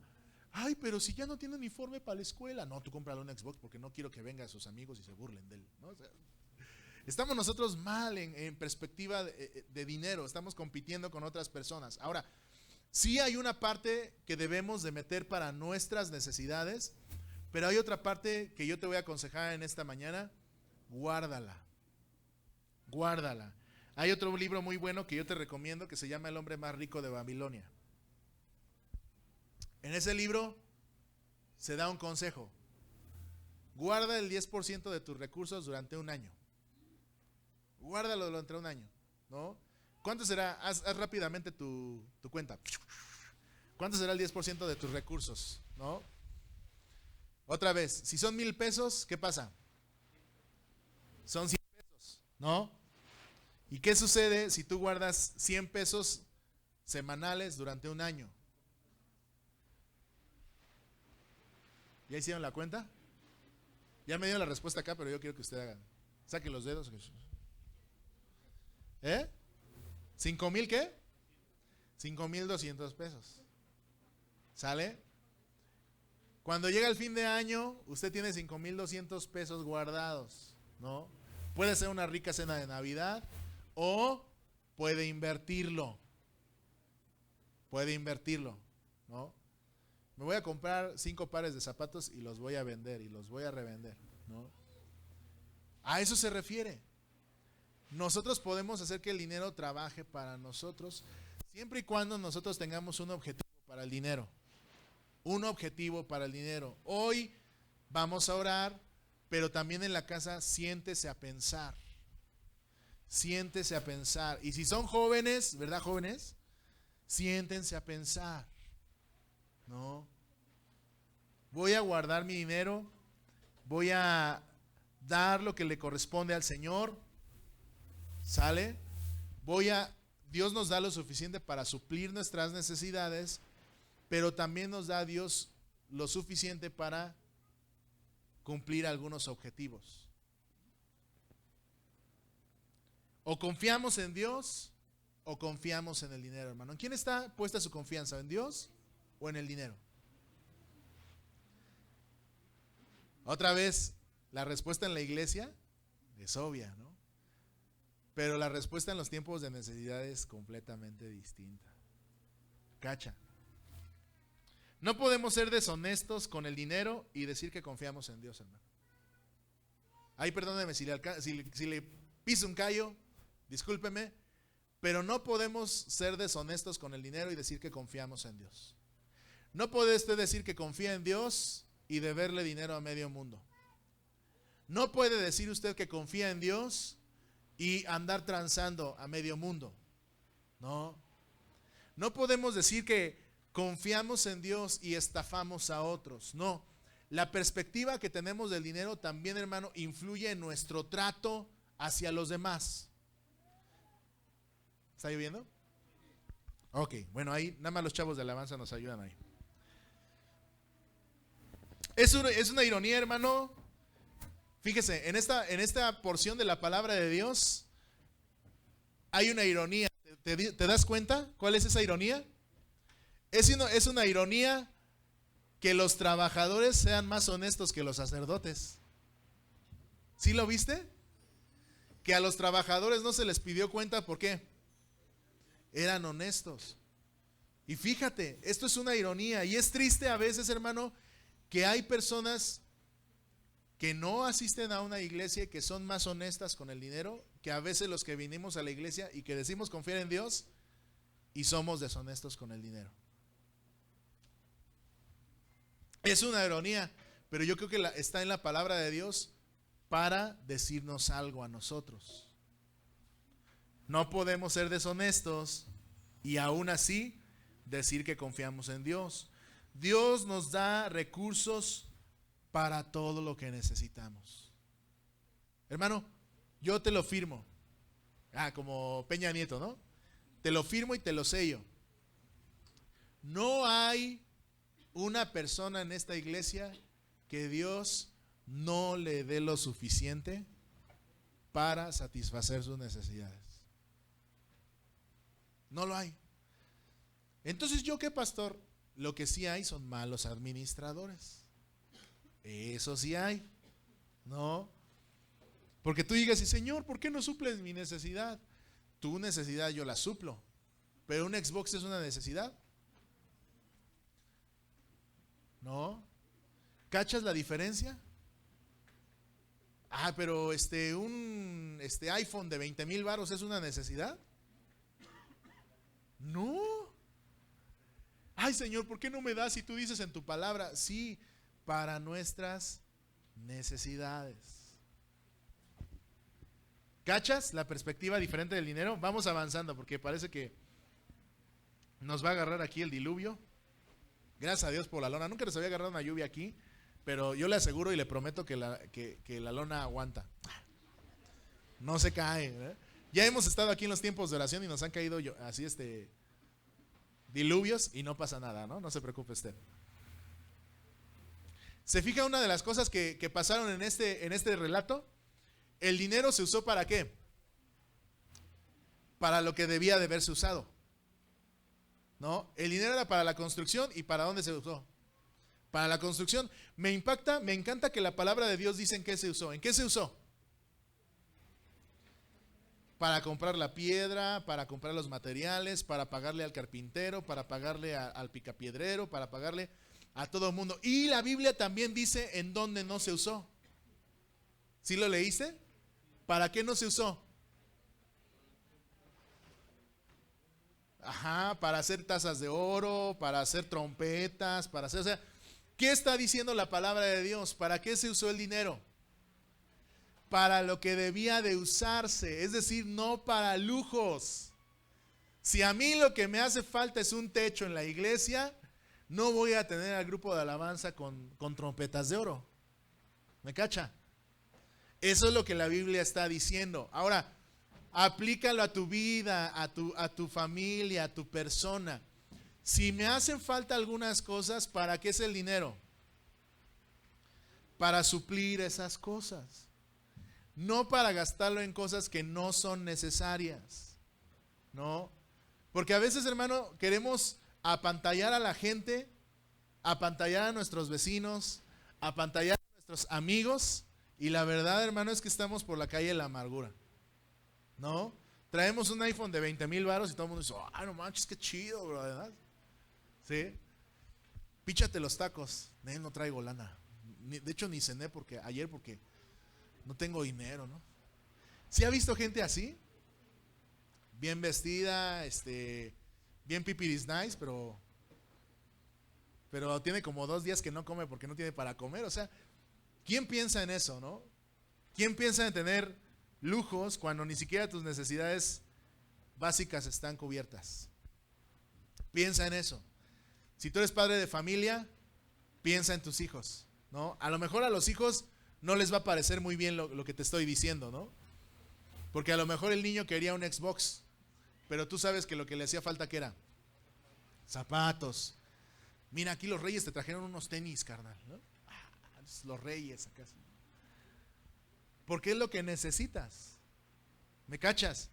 Pero si ya no tiene uniforme para la escuela. No, tú cómprale un Xbox porque no quiero que venga a sus amigos y se burlen de él, ¿no? O sea, estamos nosotros mal en perspectiva de dinero, estamos compitiendo con otras personas. Ahora, sí hay una parte que debemos de meter para nuestras necesidades, pero hay otra parte que yo te voy a aconsejar en esta mañana, guárdala. Guárdala. Hay otro libro muy bueno que yo te recomiendo que se llama El hombre más rico de Babilonia. En ese libro se da un consejo. Guarda el 10% de tus recursos durante un año. Guárdalo durante un año, ¿no? ¿Cuánto será? Haz rápidamente tu cuenta. ¿Cuánto será el 10% de tus recursos, no? Otra vez, si son 1,000 pesos, ¿qué pasa? Son 100 pesos, ¿no? ¿Y qué sucede si tú guardas 100 pesos semanales durante un año? ¿Ya hicieron la cuenta? Ya me dio la respuesta acá, pero yo quiero que usted haga. Saque los dedos. ¿Eh? ¿5,000 qué? 5,200 pesos. ¿Sale? Cuando llega el fin de año, usted tiene 5,200 pesos guardados, ¿no? Puede ser una rica cena de Navidad o puede invertirlo. Puede invertirlo, ¿no? Me voy a comprar 5 pares de zapatos y los voy a vender y los voy a revender, ¿no? A eso se refiere. Nosotros podemos hacer que el dinero trabaje para nosotros siempre y cuando nosotros tengamos un objetivo para el dinero. Un objetivo para el dinero. Hoy vamos a orar, pero también en la casa siéntese a pensar. Siéntese a pensar. Y si son jóvenes, ¿verdad, jóvenes? Siéntense a pensar. ¿No? Voy a guardar mi dinero, voy a dar lo que le corresponde al Señor. ¿Sale? Dios nos da lo suficiente para suplir nuestras necesidades, pero también nos da a Dios lo suficiente para cumplir algunos objetivos. O confiamos en Dios o confiamos en el dinero, hermano. ¿En quién está puesta su confianza? ¿En Dios o en el dinero? Otra vez, la respuesta en la iglesia es obvia, ¿no? Pero la respuesta en los tiempos de necesidad es completamente distinta. ¿Cacha? No podemos ser deshonestos con el dinero y decir que confiamos en Dios, hermano. Ay, perdóneme si le piso un callo, discúlpeme, pero no podemos ser deshonestos con el dinero y decir que confiamos en Dios. No puede usted decir que confía en Dios y deberle dinero a medio mundo. No puede decir usted que confía en Dios y andar transando a medio mundo. No. No podemos decir que confiamos en Dios y estafamos a otros. No. La perspectiva que tenemos del dinero también, hermano, influye en nuestro trato hacia los demás. ¿Está lloviendo? Ok, bueno, ahí nada más los chavos de alabanza nos ayudan ahí. Es una ironía, hermano. Fíjese, en esta porción de la palabra de Dios hay una ironía. ¿Te das cuenta cuál es esa ironía? Es una ironía que los trabajadores sean más honestos que los sacerdotes. ¿Sí lo viste? Que a los trabajadores no se les pidió cuenta, ¿por qué? Eran honestos. Y fíjate, esto es una ironía y es triste a veces, hermano, que hay personas que no asisten a una iglesia y que son más honestas con el dinero que a veces los que vinimos a la iglesia y que decimos confiar en Dios y somos deshonestos con el dinero. Es una ironía, pero yo creo que está en la palabra de Dios para decirnos algo a nosotros. No podemos ser deshonestos y aún así decir que confiamos en Dios. Dios nos da recursos para todo lo que necesitamos. Hermano, yo te lo firmo. Como Peña Nieto, ¿no? Te lo firmo y te lo sello. No hay una persona en esta iglesia que Dios no le dé lo suficiente para satisfacer sus necesidades. No lo hay. Entonces, ¿yo qué, pastor? Lo que sí hay son malos administradores. Eso sí hay, ¿no? Porque tú digas, Señor, ¿por qué no suples mi necesidad? Tu necesidad yo la suplo, pero un Xbox es una necesidad. ¿No? ¿Cachas la diferencia? Pero un iPhone de 20,000 varos es una necesidad. No. Ay, Señor, ¿por qué no me das si tú dices en tu palabra? Sí, para nuestras necesidades. ¿Cachas la perspectiva diferente del dinero? Vamos avanzando porque parece que nos va a agarrar aquí el diluvio. Gracias a Dios por la lona. Nunca nos había agarrado una lluvia aquí, pero yo le aseguro y le prometo que la lona aguanta. No se cae, ¿eh? Ya hemos estado aquí en los tiempos de oración y nos han caído así diluvios y no pasa nada, ¿no? No se preocupe usted. ¿Se fija una de las cosas que pasaron en este relato? El dinero se usó ¿para qué? Para lo que debía de haberse usado, ¿no? El dinero era para la construcción. ¿Y para dónde se usó? Para la construcción. Me encanta que la palabra de Dios dice en qué se usó. ¿En qué se usó? Para comprar la piedra, para comprar los materiales, para pagarle al carpintero, para pagarle al picapiedrero, para pagarle a todo el mundo. Y la Biblia también dice en dónde no se usó. ¿Sí lo leíste? ¿Para qué no se usó? Ajá, para hacer tazas de oro, para hacer trompetas, para hacer... O sea, ¿qué está diciendo la palabra de Dios? ¿Para qué se usó el dinero? Para lo que debía de usarse, es decir, no para lujos. Si a mí lo que me hace falta es un techo en la iglesia, no voy a tener al grupo de alabanza con trompetas de oro. ¿Me cacha? Eso es lo que la Biblia está diciendo. Ahora, aplícalo a tu vida, a tu familia, a tu persona. Si me hacen falta algunas cosas, ¿para qué es el dinero? Para suplir esas cosas. No para gastarlo en cosas que no son necesarias, ¿no? Porque a veces, hermano, queremos apantallar a la gente, apantallar a nuestros vecinos, apantallar a nuestros amigos, y la verdad, hermano, es que estamos por la calle de la amargura, ¿no? Traemos un iPhone de 20,000 varos y todo el mundo dice, ay, no manches, qué chido, bro, ¿verdad? ¿Sí? Píchate los tacos. No traigo lana. De hecho, ni cené ayer porque no tengo dinero, ¿no? ¿Sí ha visto gente así? Bien vestida, bien pipiris nice, pero tiene como 2 días que no come porque no tiene para comer. O sea, ¿quién piensa en eso, no? ¿Quién piensa en tener lujos cuando ni siquiera tus necesidades básicas están cubiertas? Piensa en eso. Si tú eres padre de familia, piensa en tus hijos, ¿no? A lo mejor a los hijos no les va a parecer muy bien lo que te estoy diciendo, ¿no? Porque a lo mejor el niño quería un Xbox, pero tú sabes que lo que le hacía falta, ¿qué era? Zapatos. Mira, aquí los reyes te trajeron unos tenis, carnal, ¿no? Los reyes acá. Porque es lo que necesitas. ¿Me cachas?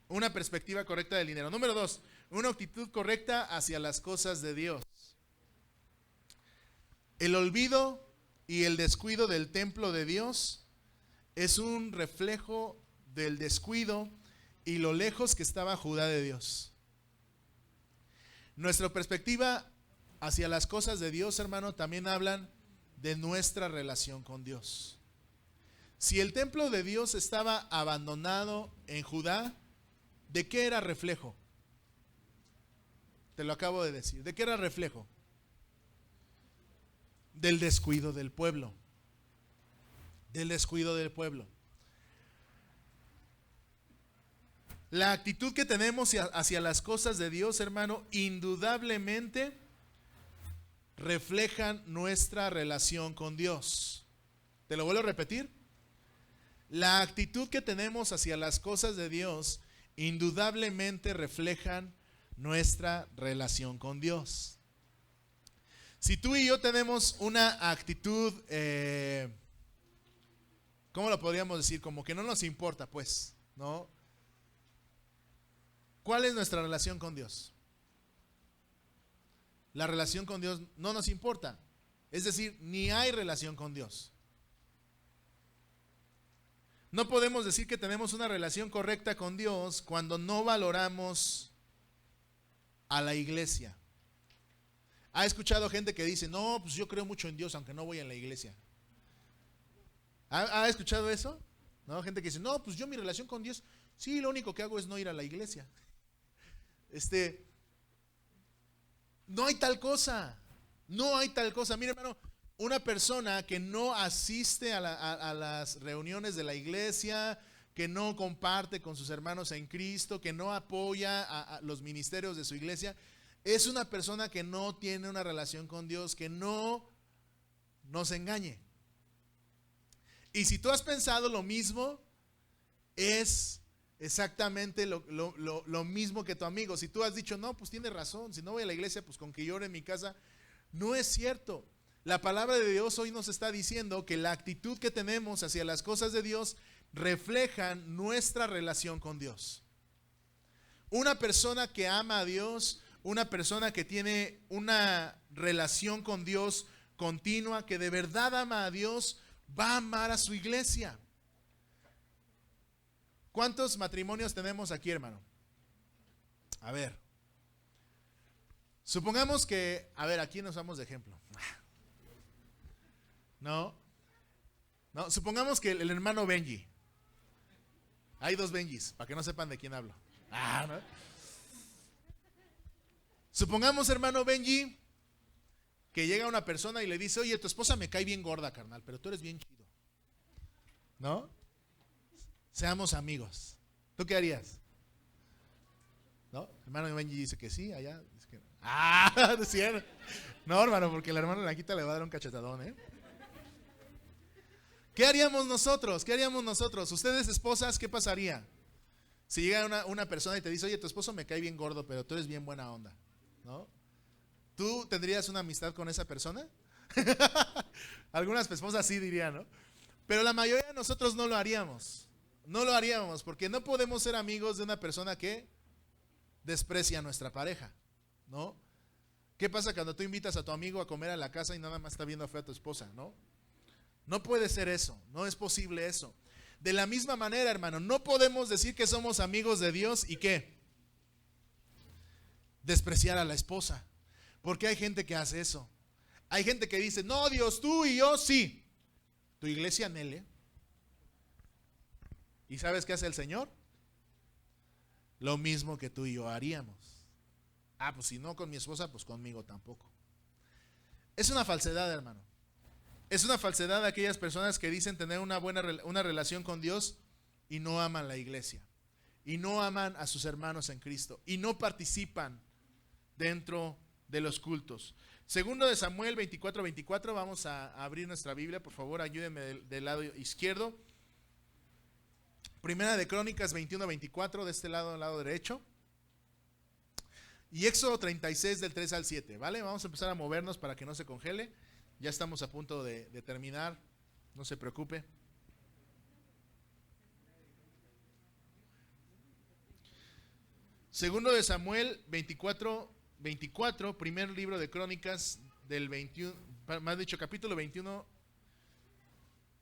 Una perspectiva correcta del dinero. Número 2, una actitud correcta hacia las cosas de Dios. El olvido y el descuido del templo de Dios es un reflejo del descuido y lo lejos que estaba Judá de Dios. Nuestra perspectiva hacia las cosas de Dios, hermano, también hablan de nuestra relación con Dios. Si el templo de Dios estaba abandonado en Judá, ¿de qué era reflejo? Te lo acabo de decir. ¿De qué era reflejo? Del descuido del pueblo. Del descuido del pueblo. La actitud que tenemos hacia las cosas de Dios, hermano, indudablemente reflejan nuestra relación con Dios. Te lo vuelvo a repetir. La actitud que tenemos hacia las cosas de Dios indudablemente reflejan nuestra relación con Dios. Si tú y yo tenemos una actitud, ¿cómo lo podríamos decir? Como que no nos importa, pues, ¿no? ¿Cuál es nuestra relación con Dios? La relación con Dios no nos importa. Es decir, ni hay relación con Dios. No podemos decir que tenemos una relación correcta con Dios cuando no valoramos a la iglesia. ¿Ha escuchado gente que dice, no, pues yo creo mucho en Dios aunque no voy a la iglesia? ¿Ha escuchado eso? ¿No? Gente que dice, no, pues yo mi relación con Dios, sí, lo único que hago es no ir a la iglesia. No hay tal cosa. No hay tal cosa. Mira, hermano, una persona que no asiste a las reuniones de la iglesia, que no comparte con sus hermanos en Cristo, que no apoya a los ministerios de su iglesia, es una persona que no tiene una relación con Dios, que no nos engañe. Y si tú has pensado lo mismo, es exactamente lo mismo que tu amigo. Si tú has dicho, no, pues tiene razón, si no voy a la iglesia, pues con que llore en mi casa, no es cierto. La palabra de Dios hoy nos está diciendo que la actitud que tenemos hacia las cosas de Dios reflejan nuestra relación con Dios. Una persona que ama a Dios, una persona que tiene una relación con Dios continua, que de verdad ama a Dios, va a amar a su iglesia. ¿Cuántos matrimonios tenemos aquí, hermano? A ver. Supongamos que, a ver, aquí nos vamos de ejemplo. No, supongamos que el hermano Benji. Hay dos Benjis, para que no sepan de quién hablo. ¿No? Supongamos, hermano Benji, que llega una persona y le dice: oye, tu esposa me cae bien gorda, carnal, pero tú eres bien chido, ¿no? Seamos amigos. ¿Tú qué harías? ¿No? El hermano Benji dice que sí, allá dice que no. Decían. No, hermano, porque el hermano Blanquita le va a dar un cachetadón, ¿eh? ¿Qué haríamos nosotros? ¿Qué haríamos nosotros? Ustedes, esposas, ¿qué pasaría? Si llega una persona y te dice: oye, tu esposo me cae bien gordo, pero tú eres bien buena onda, ¿no? ¿Tú tendrías una amistad con esa persona? Algunas esposas sí dirían, ¿no? Pero la mayoría de nosotros no lo haríamos. No lo haríamos, porque no podemos ser amigos de una persona que desprecia a nuestra pareja, ¿no? ¿Qué pasa cuando tú invitas a tu amigo a comer a la casa y nada más está viendo feo a tu esposa, ¿no? No puede ser eso, no es posible eso. De la misma manera, hermano, no podemos decir que somos amigos de Dios y ¿qué? Despreciar a la esposa. Porque hay gente que hace eso. Hay gente que dice: no, Dios, tú y yo sí. Tu iglesia anhele. ¿Y sabes qué hace el Señor? Lo mismo que tú y yo haríamos. Pues si no con mi esposa, pues conmigo tampoco. Es una falsedad, hermano. Es una falsedad de aquellas personas que dicen tener una relación con Dios y no aman la iglesia. Y no aman a sus hermanos en Cristo. Y no participan dentro de los cultos. Segundo de Samuel 24:24. Vamos a abrir nuestra Biblia, por favor, ayúdenme del lado izquierdo. Primera de Crónicas 21:24, de este lado, del lado derecho. Y Éxodo 36 del 3 al 7, ¿vale? Vamos a empezar a movernos para que no se congele. Ya estamos a punto de terminar, no se preocupe. Segundo de Samuel 24:24, primer libro de Crónicas del 21, más dicho, capítulo 21,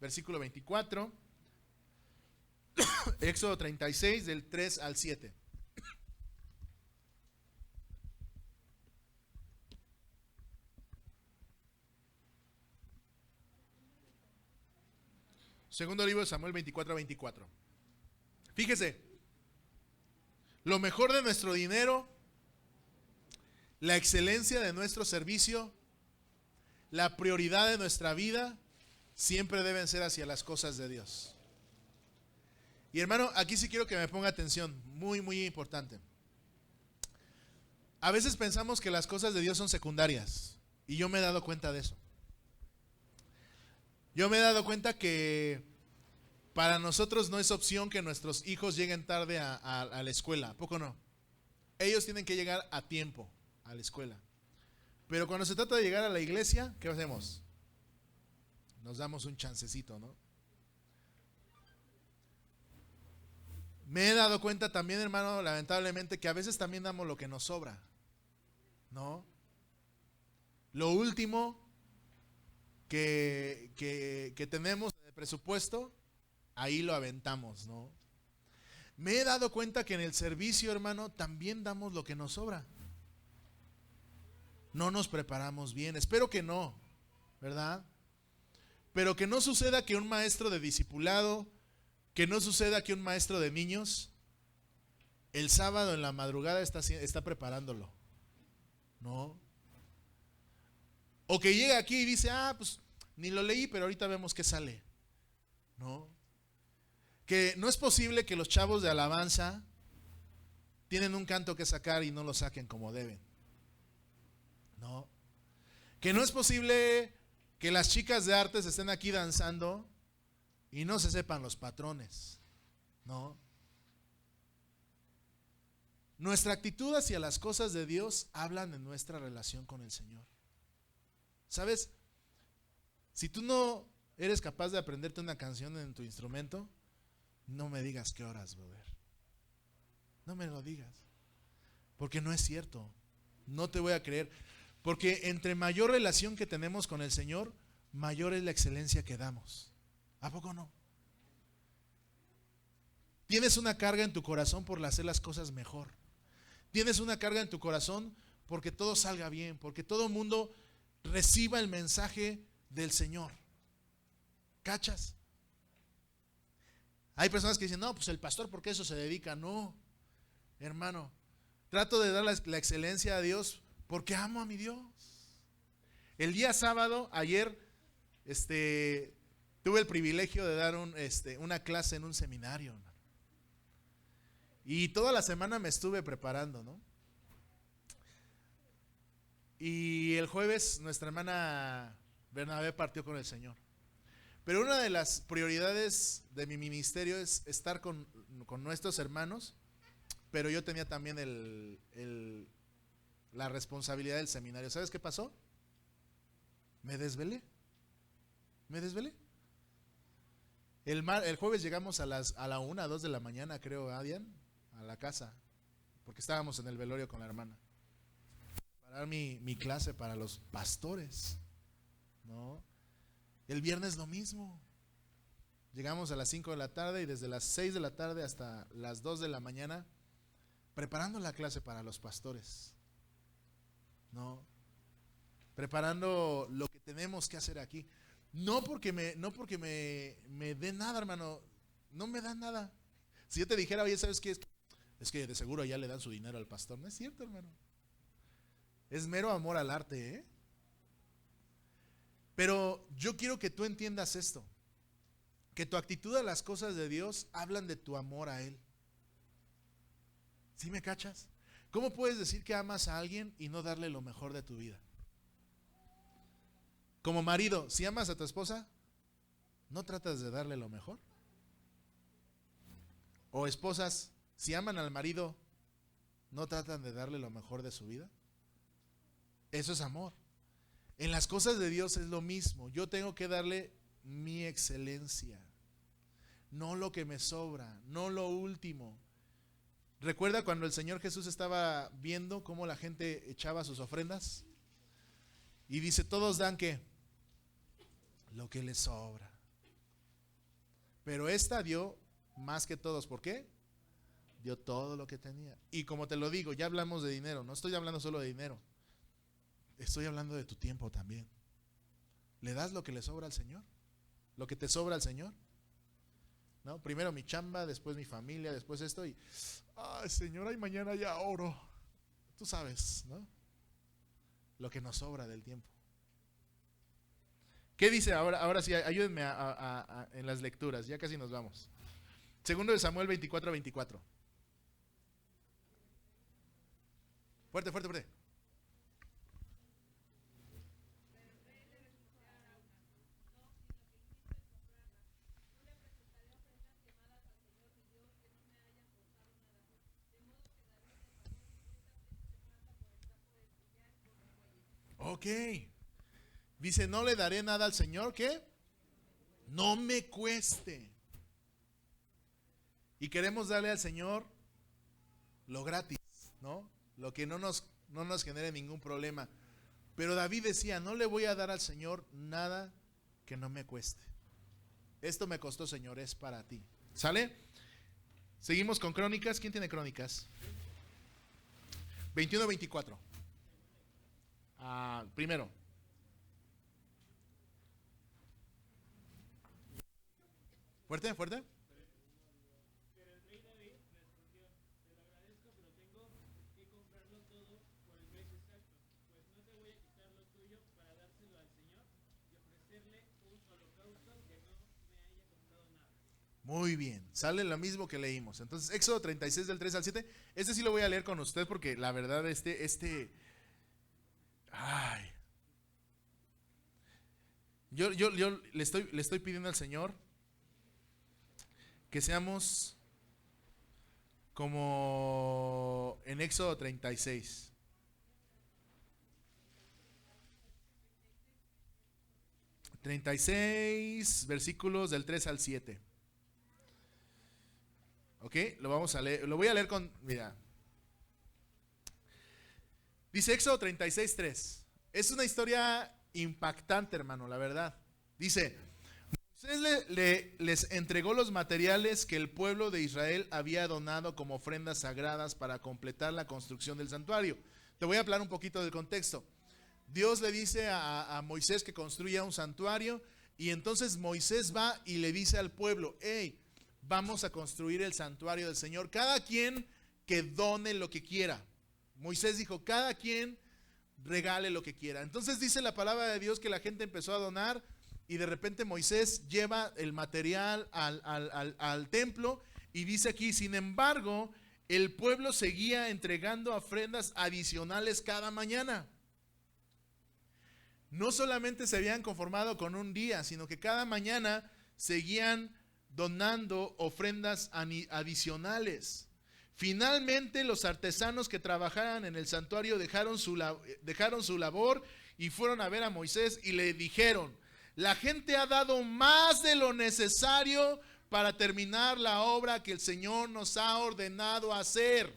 versículo 24. Éxodo 36 del 3 al 7. Segundo libro de Samuel 24:24. Fíjese, lo mejor de nuestro dinero, la excelencia de nuestro servicio, la prioridad de nuestra vida, siempre deben ser hacia las cosas de Dios. Y hermano, aquí sí quiero que me ponga atención, muy, muy importante. A veces pensamos que las cosas de Dios son secundarias, y yo me he dado cuenta de eso. Yo me he dado cuenta que para nosotros no es opción que nuestros hijos lleguen tarde a la escuela, ¿a poco no? Ellos tienen que llegar a tiempo a la escuela. Pero cuando se trata de llegar a la iglesia, ¿qué hacemos? Nos damos un chancecito, ¿no? Me he dado cuenta también, hermano, lamentablemente, que a veces también damos lo que nos sobra, ¿no? Lo último que tenemos de presupuesto, ahí lo aventamos, ¿no? Me he dado cuenta que en el servicio, hermano, también damos lo que nos sobra. No nos preparamos bien, espero que no, ¿verdad? Pero que no suceda que un maestro de discipulado, que no suceda que un maestro de niños, el sábado en la madrugada está preparándolo, ¿no? O que llega aquí y dice: pues ni lo leí, pero ahorita vemos qué sale, ¿no? Que no es posible que los chavos de alabanza tienen un canto que sacar y no lo saquen como deben, ¿no? Que no es posible que las chicas de artes estén aquí danzando y no se sepan los patrones, ¿no? Nuestra actitud hacia las cosas de Dios hablan de nuestra relación con el Señor. ¿Sabes? Si tú no eres capaz de aprenderte una canción en tu instrumento, no me digas qué horas, brother. No me lo digas. Porque no es cierto. No te voy a creer. Porque entre mayor relación que tenemos con el Señor, mayor es la excelencia que damos. ¿A poco no? Tienes una carga en tu corazón por hacer las cosas mejor. Tienes una carga en tu corazón porque todo salga bien, porque todo el mundo reciba el mensaje del Señor. ¿Cachas? Hay personas que dicen, no, pues el pastor, ¿por qué eso se dedica? No, hermano, trato de dar la excelencia a Dios porque amo a mi Dios. El día sábado, ayer, tuve el privilegio de dar una clase en un seminario, hermano. Y toda la semana me estuve preparando, ¿no? Y el jueves nuestra hermana Bernabé partió con el Señor. Pero una de las prioridades de mi ministerio es estar con nuestros hermanos, pero yo tenía también la responsabilidad del seminario. ¿Sabes qué pasó? Me desvelé. El jueves llegamos a la 1, 2 de la mañana, creo, Adrián, a la casa, porque estábamos en el velorio con la hermana. Para dar mi clase para los pastores, ¿no? El viernes lo mismo. Llegamos a las 5 de la tarde y desde las 6 de la tarde hasta las 2 de la mañana preparando la clase para los pastores, ¿no? Preparando lo que tenemos que hacer aquí. No porque me dé nada, hermano. No me dan nada. Si yo te dijera, oye, ¿sabes qué? Es que de seguro ya le dan su dinero al pastor. No es cierto, hermano. Es mero amor al arte, ¿eh? Pero yo quiero que tú entiendas esto. Que tu actitud a las cosas de Dios hablan de tu amor a Él. ¿Sí me cachas? ¿Cómo puedes decir que amas a alguien y no darle lo mejor de tu vida? Como marido, si amas a tu esposa, ¿no tratas de darle lo mejor? O esposas, si aman al marido, ¿no tratan de darle lo mejor de su vida? Eso es amor. En las cosas de Dios es lo mismo. Yo tengo que darle mi excelencia, no lo que me sobra, no lo último. ¿Recuerda cuando el Señor Jesús estaba viendo cómo la gente echaba sus ofrendas? Y dice, todos dan ¿qué? Lo que les sobra. Pero esta dio más que todos. ¿Por qué? Dio todo lo que tenía. Y como te lo digo, ya hablamos de dinero. No estoy hablando solo de dinero. Estoy hablando de tu tiempo también. ¿Le das lo que le sobra al Señor? ¿Lo que te sobra al Señor? ¿No? Primero mi chamba, después mi familia, después esto y ay, Señor, ay, mañana ya oro. Tú sabes, ¿no? Lo que nos sobra del tiempo. ¿Qué dice ahora? Ahora sí, ayúdenme en las lecturas, ya casi nos vamos. Segundo de Samuel 24:24. Fuerte, fuerte, fuerte. Ok. Dice, no le daré nada al Señor, ¿qué? No me cueste. Y queremos darle al Señor lo gratis, ¿no? Lo que no nos genere ningún problema. Pero David decía, no le voy a dar al Señor nada que no me cueste. Esto me costó, Señor, es para ti. ¿Sale? Seguimos con Crónicas. ¿Quién tiene Crónicas? 21:24. Primero. Fuerte, fuerte. Pero el rey David respondió, te lo agradezco, pero tengo que comprarlo todo por el precio exacto, pues no te voy a quitar lo tuyo para dárselo al Señor y ofrecerle un holocausto que no me haya costado nada. Muy bien, sale lo mismo que leímos. Entonces, Éxodo 36 del 3 al 7. Este sí lo voy a leer con usted porque la verdad ay. Yo le estoy pidiendo al Señor que seamos como en Éxodo 36. 36 versículos del 3 al 7. Ok, lo vamos a leer, lo voy a leer con, mira. Dice Éxodo 36:3. Es una historia impactante, hermano, la verdad. Dice: Moisés les entregó los materiales que el pueblo de Israel había donado como ofrendas sagradas para completar la construcción del santuario. Te voy a hablar un poquito del contexto. Dios le dice a Moisés que construya un santuario, y entonces Moisés va y le dice al pueblo: hey, vamos a construir el santuario del Señor, cada quien que done lo que quiera. Moisés dijo: cada quien regale lo que quiera. Entonces dice la palabra de Dios que la gente empezó a donar, y de repente Moisés lleva el material al templo, y dice aquí: sin embargo, el pueblo seguía entregando ofrendas adicionales cada mañana. No solamente se habían conformado con un día, sino que cada mañana seguían donando ofrendas adicionales. Finalmente, los artesanos que trabajaran en el santuario dejaron su labor y fueron a ver a Moisés y le dijeron: la gente ha dado más de lo necesario para terminar la obra que el Señor nos ha ordenado hacer.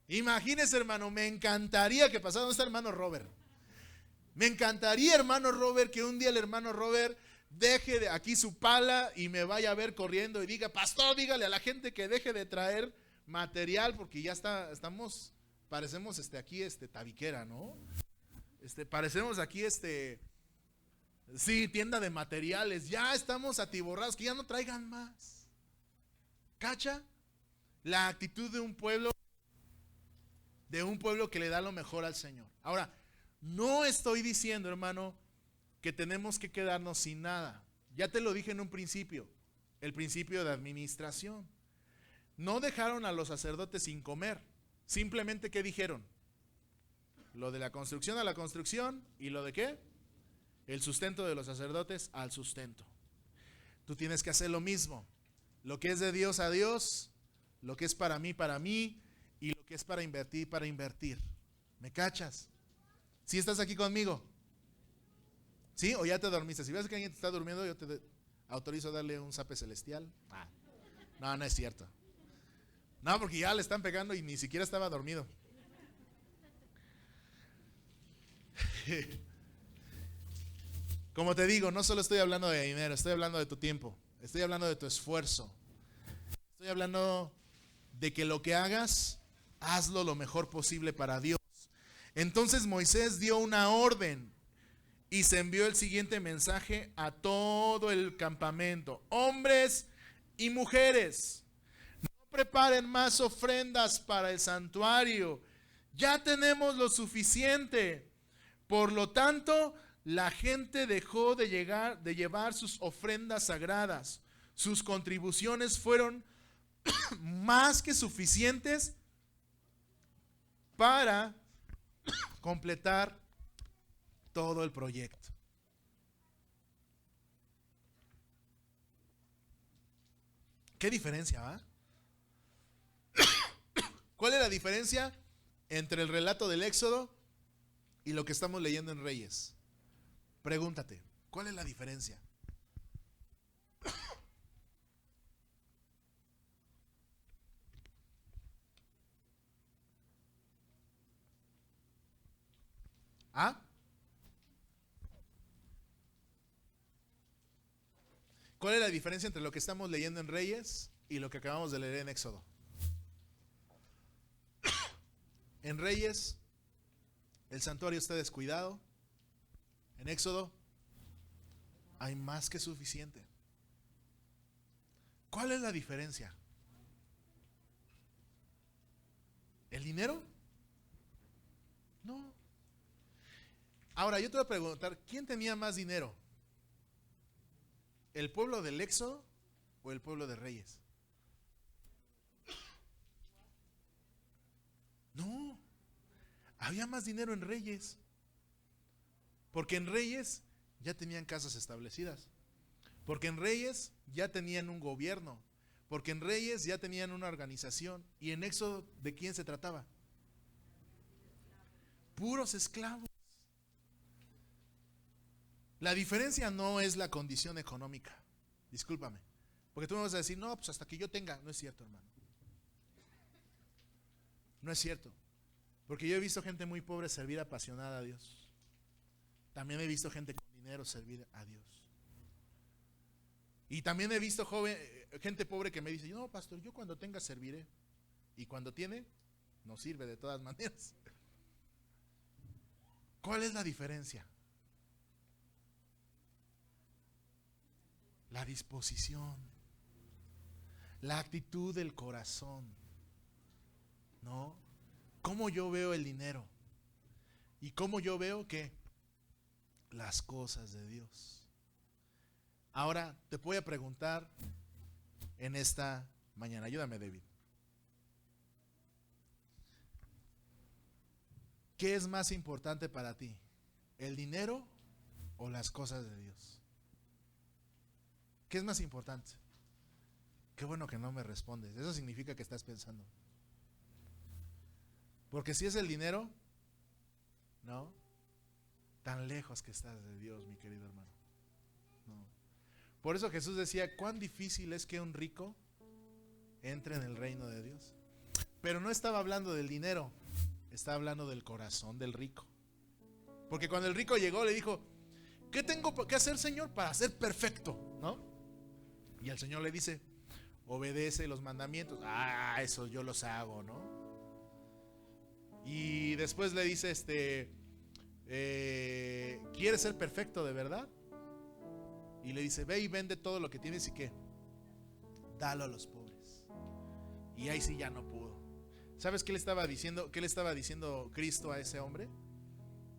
Imagínese, hermano, me encantaría que pasara. ¿Dónde está el hermano Robert? Me encantaría, hermano Robert, que un día el hermano Robert deje de aquí su pala y me vaya a ver corriendo y diga: pastor, dígale a la gente que deje de traer material, porque ya estamos, parecemos aquí tabiquera, ¿no? Parecemos aquí sí, tienda de materiales, ya estamos atiborrados, que ya no traigan más. ¿Cacha? La actitud de un pueblo que le da lo mejor al Señor. Ahora, no estoy diciendo, hermano, que tenemos que quedarnos sin nada. Ya te lo dije en un principio, el principio de administración. No dejaron a los sacerdotes sin comer. Simplemente, ¿qué dijeron? Lo de la construcción a la construcción, y lo de ¿qué? El sustento de los sacerdotes al sustento. Tú tienes que hacer lo mismo. Lo que es de Dios a Dios, lo que es para mí, y lo que es para invertir. ¿Me cachas? ¿Sí estás aquí conmigo? ¿Sí? ¿O ya te dormiste? Si ves que alguien te está durmiendo, yo te autorizo a darle un zape celestial. No, no es cierto. No, porque ya le están pegando y ni siquiera estaba dormido. Como te digo, no solo estoy hablando de dinero, estoy hablando de tu tiempo, estoy hablando de tu esfuerzo, estoy hablando de que lo que hagas, hazlo lo mejor posible para Dios. Entonces Moisés dio una orden y se envió el siguiente mensaje a todo el campamento: hombres y mujeres, no preparen más ofrendas para el santuario, ya tenemos lo suficiente. Por lo tanto, la gente dejó de llevar sus ofrendas sagradas. Sus contribuciones fueron más que suficientes para completar todo el proyecto. ¿Qué diferencia, va? ¿Cuál es la diferencia entre el relato del Éxodo y lo que estamos leyendo en Reyes? Pregúntate, ¿cuál es la diferencia? ¿Ah? ¿Cuál es la diferencia entre lo que estamos leyendo en Reyes y lo que acabamos de leer en Éxodo? En Reyes, el santuario está descuidado. En Éxodo, hay más que suficiente. ¿Cuál es la diferencia? ¿El dinero? No. Ahora, yo te voy a preguntar, ¿quién tenía más dinero? ¿El pueblo del Éxodo o el pueblo de Reyes? No, había más dinero en Reyes, porque en Reyes ya tenían casas establecidas, porque en Reyes ya tenían un gobierno, porque en Reyes ya tenían una organización. Y en Éxodo, ¿de quién se trataba? Puros esclavos. La diferencia no es la condición económica. Discúlpame. Porque tú me vas a decir, no, pues hasta que yo tenga. No es cierto, hermano. No es cierto. Porque yo he visto gente muy pobre servir apasionada a Dios. También he visto gente con dinero servir a Dios. Y también he visto gente pobre que me dice, no, pastor, yo cuando tenga serviré. Y cuando tiene, no sirve de todas maneras. ¿Cuál es la diferencia? La disposición, la actitud del corazón, ¿no? Cómo yo veo el dinero y cómo yo veo que las cosas de Dios. Ahora te voy a preguntar en esta mañana, ayúdame, David. ¿Qué es más importante para ti? ¿El dinero o las cosas de Dios? ¿Qué es más importante? Qué bueno que no me respondes. Eso significa que estás pensando. Porque si es el dinero, no, tan lejos que estás de Dios, mi querido hermano. No. Por eso Jesús decía, cuán difícil es que un rico entre en el reino de Dios. Pero no estaba hablando del dinero, estaba hablando del corazón del rico. Porque cuando el rico llegó le dijo, ¿qué tengo que hacer, Señor, para ser perfecto? ¿No? Y el Señor le dice, obedece los mandamientos. Ah, eso yo los hago, ¿no? Y después le dice, ¿quieres ser perfecto de verdad? Y le dice, ve y vende todo lo que tienes y ¿qué? Dalo a los pobres. Y ahí sí ya no pudo. ¿Sabes qué le estaba diciendo? ¿Qué le estaba diciendo Cristo a ese hombre?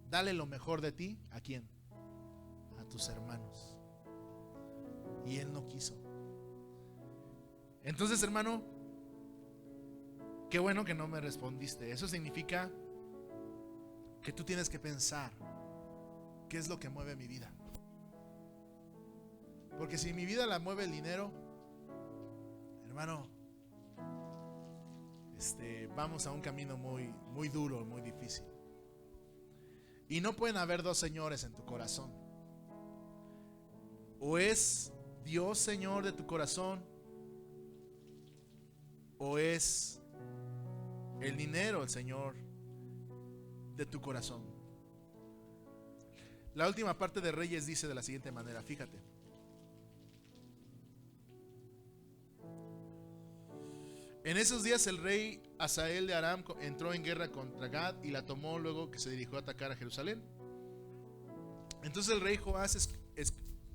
Dale lo mejor de ti, ¿a quién? A tus hermanos. Y él no quiso. Entonces, hermano, qué bueno que no me respondiste. Eso significa que tú tienes que pensar qué es lo que mueve mi vida. Porque si mi vida la mueve el dinero, hermano, vamos a un camino muy, muy duro, muy difícil. Y no pueden haber dos señores en tu corazón. O es Dios Señor de tu corazón, o es el dinero el Señor de tu corazón. La última parte de Reyes dice de la siguiente manera, fíjate. En esos días el rey Hazael de Aram entró en guerra contra Gad y la tomó luego que se dirigió a atacar a Jerusalén. Entonces el rey Joás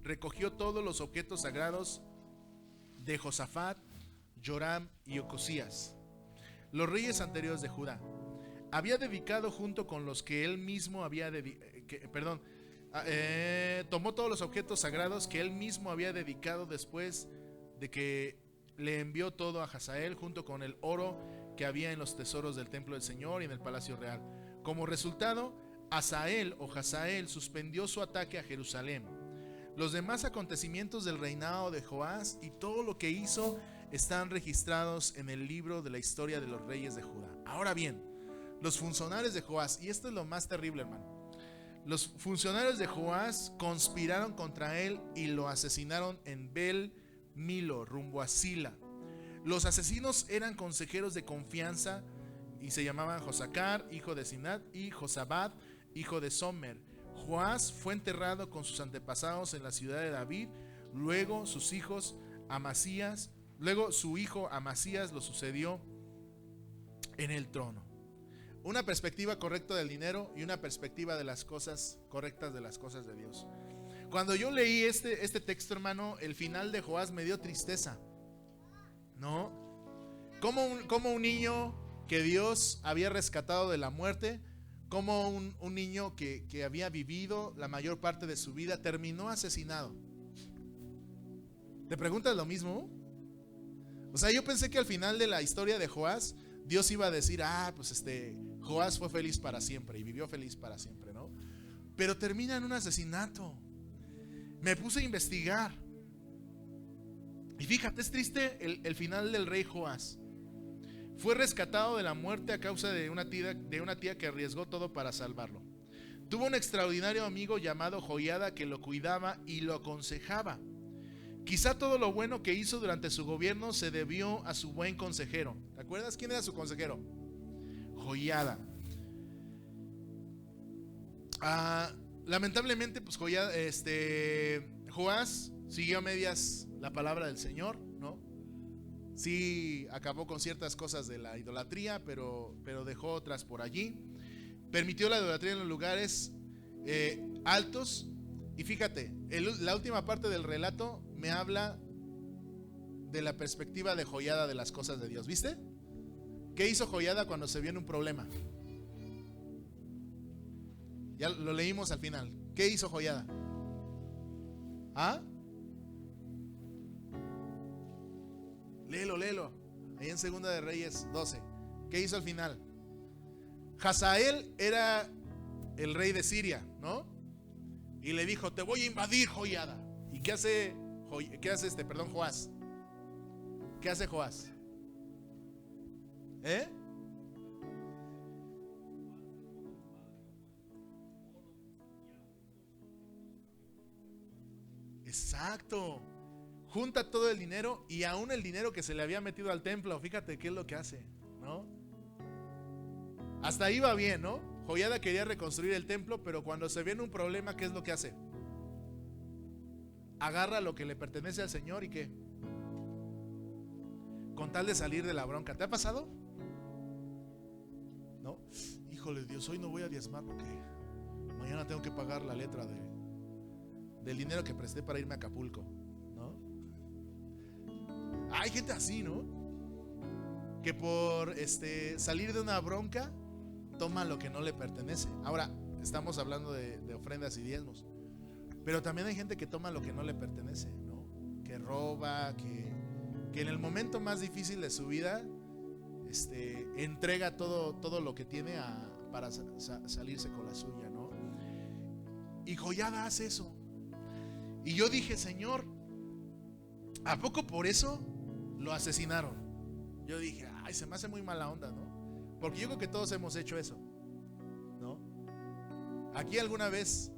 recogió todos los objetos sagrados de Josafat, Joram y Ocosías, los reyes anteriores de Judá. Había dedicado junto con los que él mismo había tomó todos los objetos sagrados que él mismo había dedicado después de que le envió todo a Hazael junto con el oro que había en los tesoros del templo del Señor y en el palacio real. Como resultado, Hazael suspendió su ataque a Jerusalén. Los demás acontecimientos del reinado de Joás y todo lo que hizo están registrados en el libro de la historia de los reyes de Judá. Ahora bien, los funcionarios de Joás, y esto es lo más terrible, hermano, los funcionarios de Joás conspiraron contra él y lo asesinaron en Milo, rumbo a Sila. Los asesinos eran consejeros de confianza y se llamaban Josacar, hijo de Sinat, y Josabad, hijo de Somer. Joás fue enterrado con sus antepasados en la ciudad de David. Luego su hijo Amasías lo sucedió en el trono. Una perspectiva correcta del dinero y una perspectiva de las cosas correctas de las cosas de Dios. Cuando yo leí este texto, hermano, el final de Joás me dio tristeza, ¿no? Como un niño que Dios había rescatado de la muerte, como un niño que había vivido la mayor parte de su vida, terminó asesinado. ¿Te preguntas lo mismo? O sea, yo pensé que al final de la historia de Joás, Dios iba a decir, pues Joás fue feliz para siempre y vivió feliz para siempre, ¿no? Pero termina en un asesinato. Me puse a investigar. Y fíjate, es triste el final del rey Joás. Fue rescatado de la muerte a causa de una tía que arriesgó todo para salvarlo. Tuvo un extraordinario amigo llamado Joiada que lo cuidaba y lo aconsejaba. Quizá todo lo bueno que hizo durante su gobierno se debió a su buen consejero. ¿Te acuerdas quién era su consejero? Joiada. Lamentablemente, pues Joás siguió a medias la palabra del Señor, ¿no? Sí, acabó con ciertas cosas de la idolatría, pero dejó otras por allí. Permitió la idolatría en los lugares altos. Y fíjate, la última parte del relato me habla de la perspectiva de Joiada de las cosas de Dios. ¿Viste? ¿Qué hizo Joiada cuando se vio en un problema? Ya lo leímos al final. ¿Qué hizo Joiada? ¿Ah? Léelo. Ahí en Segunda de Reyes 12. ¿Qué hizo al final? Hazael era el rey de Siria, ¿no? Y le dijo, te voy a invadir, Joiada. ¿Y qué hace Joás? ¿Qué hace Joás? Exacto. Junta todo el dinero y aún el dinero que se le había metido al templo. Fíjate qué es lo que hace, ¿no? Hasta ahí va bien, ¿no? Joiada quería reconstruir el templo, pero cuando se viene un problema, ¿qué es lo que hace? Agarra lo que le pertenece al Señor y ¿qué? Con tal de salir de la bronca. ¿Te ha pasado? ¿No? Híjole, Dios, hoy no voy a diezmar porque mañana tengo que pagar la letra del dinero que presté para irme a Acapulco, ¿no? Hay gente así, ¿no? Que por salir de una bronca toma lo que no le pertenece. Ahora, estamos hablando de ofrendas y diezmos, pero también hay gente que toma lo que no le pertenece, ¿no? Que roba, que en el momento más difícil de su vida entrega todo lo que tiene para salirse con la suya, ¿no? Y Joiada hace eso. Y yo dije, Señor, ¿a poco por eso lo asesinaron? Yo dije, ay, se me hace muy mala onda, ¿no? Porque yo creo que todos hemos hecho eso, ¿no? Aquí alguna vez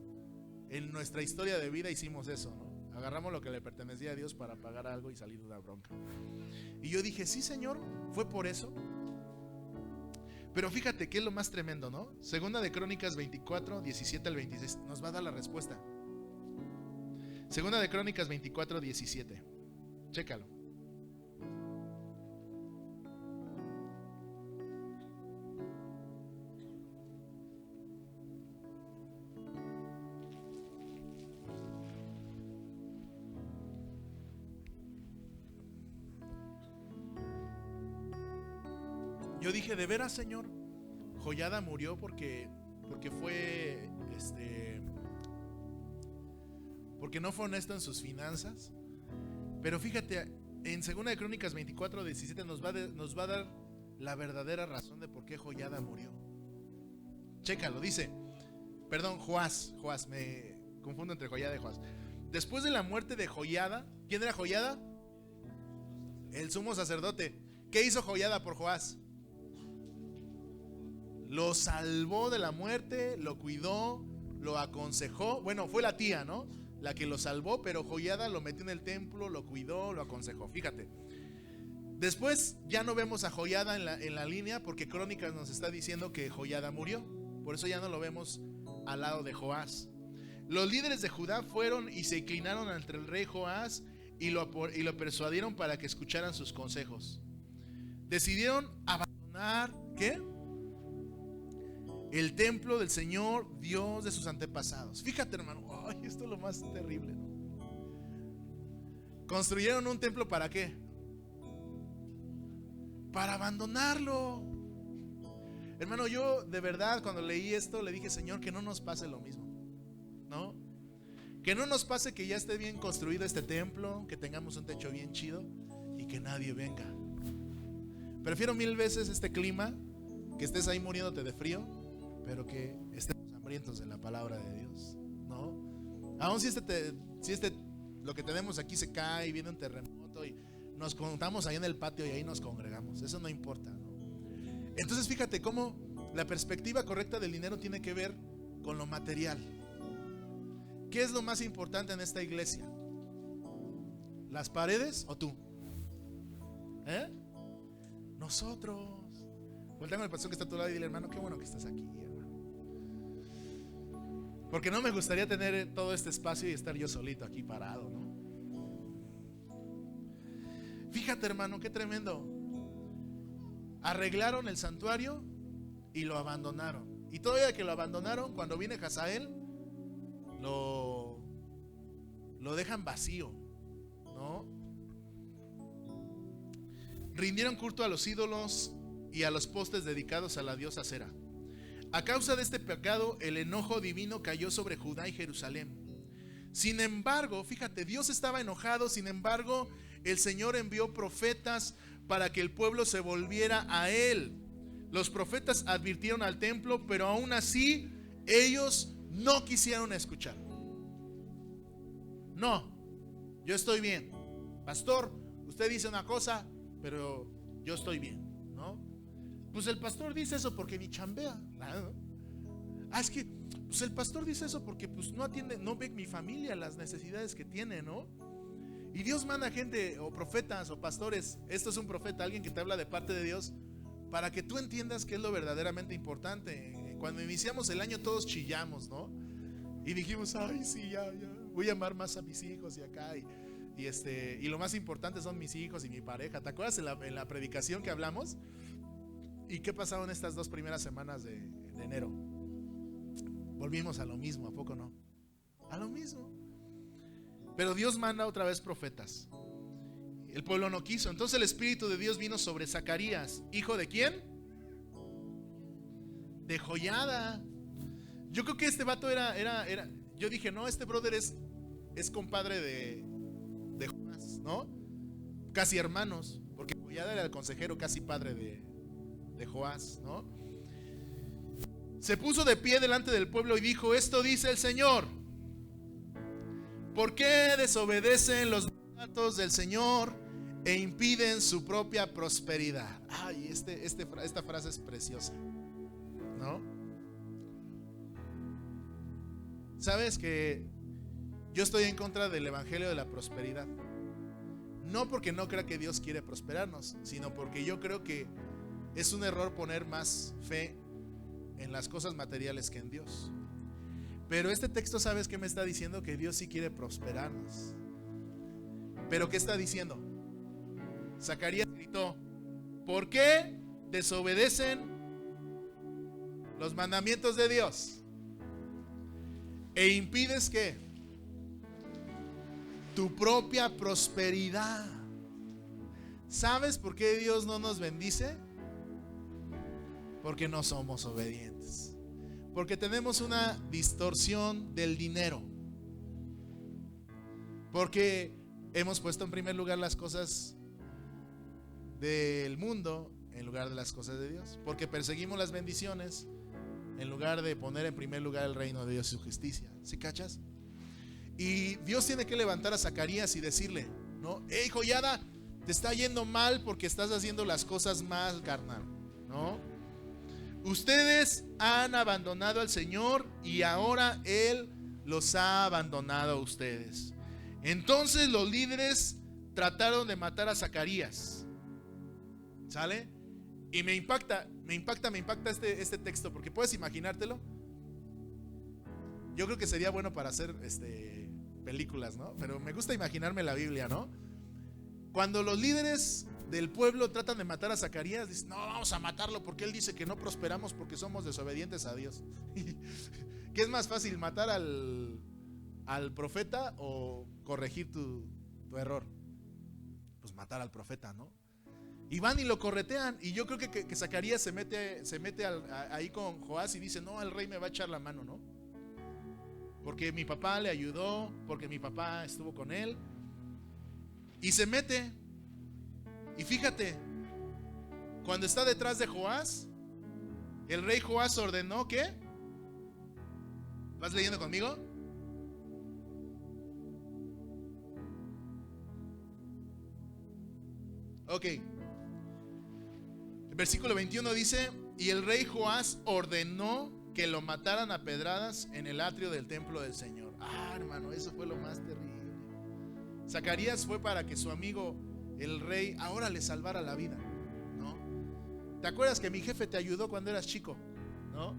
en nuestra historia de vida hicimos eso, ¿no? Agarramos lo que le pertenecía a Dios para pagar algo y salir de una bronca. Y yo dije, sí, Señor, fue por eso. Pero fíjate que es lo más tremendo, ¿no? Segunda de Crónicas 24, 17 al 26 nos va a dar la respuesta. Segunda de Crónicas 24, 17. Chécalo. Yo dije, ¿de veras, Señor? Joiada murió porque fue porque no fue honesto en sus finanzas. Pero fíjate, en 2 de Crónicas 24, 17 nos va a dar la verdadera razón de por qué Joiada murió. Chécalo, dice, perdón, Joás, me confundo entre Joiada y Joás. Después de la muerte de Joiada, ¿quién era Joiada? El sumo sacerdote. ¿Qué hizo Joiada por Joás? Lo salvó de la muerte, lo cuidó, lo aconsejó. Bueno, fue la tía, ¿no? La que lo salvó, pero Joiada lo metió en el templo, lo cuidó, lo aconsejó. Fíjate. Después ya no vemos a Joiada en la línea porque Crónicas nos está diciendo que Joiada murió. Por eso ya no lo vemos al lado de Joás. Los líderes de Judá fueron y se inclinaron ante el rey Joás y lo persuadieron para que escucharan sus consejos. Decidieron abandonar, ¿qué? El templo del Señor, Dios de sus antepasados. Fíjate, hermano, ay, esto es lo más terrible, ¿no? Construyeron un templo ¿para qué? Para abandonarlo. Hermano, yo de verdad cuando leí esto le dije, Señor, que no nos pase lo mismo, ¿no? Que no nos pase que ya esté bien construido este templo, que tengamos un techo bien chido y que nadie venga. Prefiero 1000 veces este clima, que estés ahí muriéndote de frío, pero que estemos hambrientos de la palabra de Dios, ¿no? Aún si lo que tenemos aquí se cae y viene un terremoto y nos juntamos ahí en el patio y ahí nos congregamos, eso no importa, ¿no? Entonces fíjate cómo la perspectiva correcta del dinero tiene que ver con lo material. ¿Qué es lo más importante en esta iglesia? ¿Las paredes o tú? Nosotros. Voltea con el pastor que está a tu lado y dile: hermano, qué bueno que estás aquí, hermano. Porque no me gustaría tener todo este espacio y estar yo solito aquí parado, ¿no? Fíjate, hermano, qué tremendo. Arreglaron el santuario y lo abandonaron. Y todavía que lo abandonaron, cuando viene Hazael, lo dejan vacío, ¿no? Rindieron culto a los ídolos y a los postes dedicados a la diosa Cera. A causa de este pecado, el enojo divino cayó sobre Judá y Jerusalén. Sin embargo, fíjate, Dios estaba enojado. Sin embargo, el Señor envió profetas para que el pueblo se volviera a Él. Los profetas advirtieron al templo, pero aún así ellos no quisieron escuchar. No, yo estoy bien. Pastor, usted dice una cosa, pero yo estoy bien, ¿no? Pues el pastor dice eso porque ni chambea. Es que pues el pastor dice eso porque pues no atiende, no ve mi familia las necesidades que tiene, ¿no? Y Dios manda gente o profetas o pastores. Esto es un profeta, alguien que te habla de parte de Dios, para que tú entiendas qué es lo verdaderamente importante. Cuando iniciamos el año todos chillamos, ¿no? Y dijimos: ay, sí, ya voy a amar más a mis hijos y acá. Y lo más importante son mis hijos y mi pareja. ¿Te acuerdas en la predicación que hablamos? ¿Y qué pasaron estas 2 primeras semanas de enero? Volvimos a lo mismo, ¿a poco no? A lo mismo. Pero Dios manda otra vez profetas. El pueblo no quiso. Entonces el Espíritu de Dios vino sobre Zacarías. ¿Hijo de quién? De Joiada. Yo creo que este vato era. Yo dije: no, este brother es compadre de Joás, ¿no? Casi hermanos. Porque Joiada era el consejero, casi padre de Joás, ¿no? Se puso de pie delante del pueblo y dijo: esto dice el Señor. ¿Por qué desobedecen los mandatos del Señor e impiden su propia prosperidad? Ay, esta frase es preciosa, ¿no? ¿Sabes que yo estoy en contra del evangelio de la prosperidad? No porque no crea que Dios quiere prosperarnos, sino porque yo creo que es un error poner más fe en las cosas materiales que en Dios. Pero este texto, ¿sabes qué me está diciendo? Que Dios sí quiere prosperarnos. ¿Pero qué está diciendo? Zacarías gritó: ¿por qué desobedecen los mandamientos de Dios? E impides ¿qué? Tu propia prosperidad. ¿Sabes por qué Dios no nos bendice? Porque no somos obedientes. Porque tenemos una distorsión del dinero. Porque hemos puesto en primer lugar las cosas del mundo en lugar de las cosas de Dios. Porque perseguimos las bendiciones en lugar de poner en primer lugar el reino de Dios y su justicia. ¿Sí cachas? Y Dios tiene que levantar a Zacarías y decirle, ¿no? Hey, Joiada, te está yendo mal porque estás haciendo las cosas más carnal, ¿no? Ustedes han abandonado al Señor y ahora Él los ha abandonado a ustedes. Entonces los líderes trataron de matar a Zacarías. ¿Sale? Y me impacta este texto, porque puedes imaginártelo. Yo creo que sería bueno para hacer películas, ¿no? Pero me gusta imaginarme la Biblia, ¿no? Cuando los líderes del pueblo tratan de matar a Zacarías, dicen: no, vamos a matarlo porque él dice que no prosperamos porque somos desobedientes a Dios. ¿Qué es más fácil, matar al profeta o corregir tu error? Pues matar al profeta, ¿no? Y van y lo corretean. Y yo creo que Zacarías se mete ahí con Joás y dice: no, el rey me va a echar la mano, ¿no? Porque mi papá le ayudó, porque mi papá estuvo con él. Y se mete. Y fíjate, cuando está detrás de Joás, el rey Joás ordenó ¿qué? ¿Vas leyendo conmigo? Ok. El versículo 21 dice: y el rey Joás ordenó que lo mataran a pedradas en el atrio del templo del Señor. Hermano, eso fue lo más terrible. Zacarías fue para que su amigo el rey ahora le salvara la vida, ¿no? ¿Te acuerdas que mi jefe te ayudó cuando eras chico, ¿no?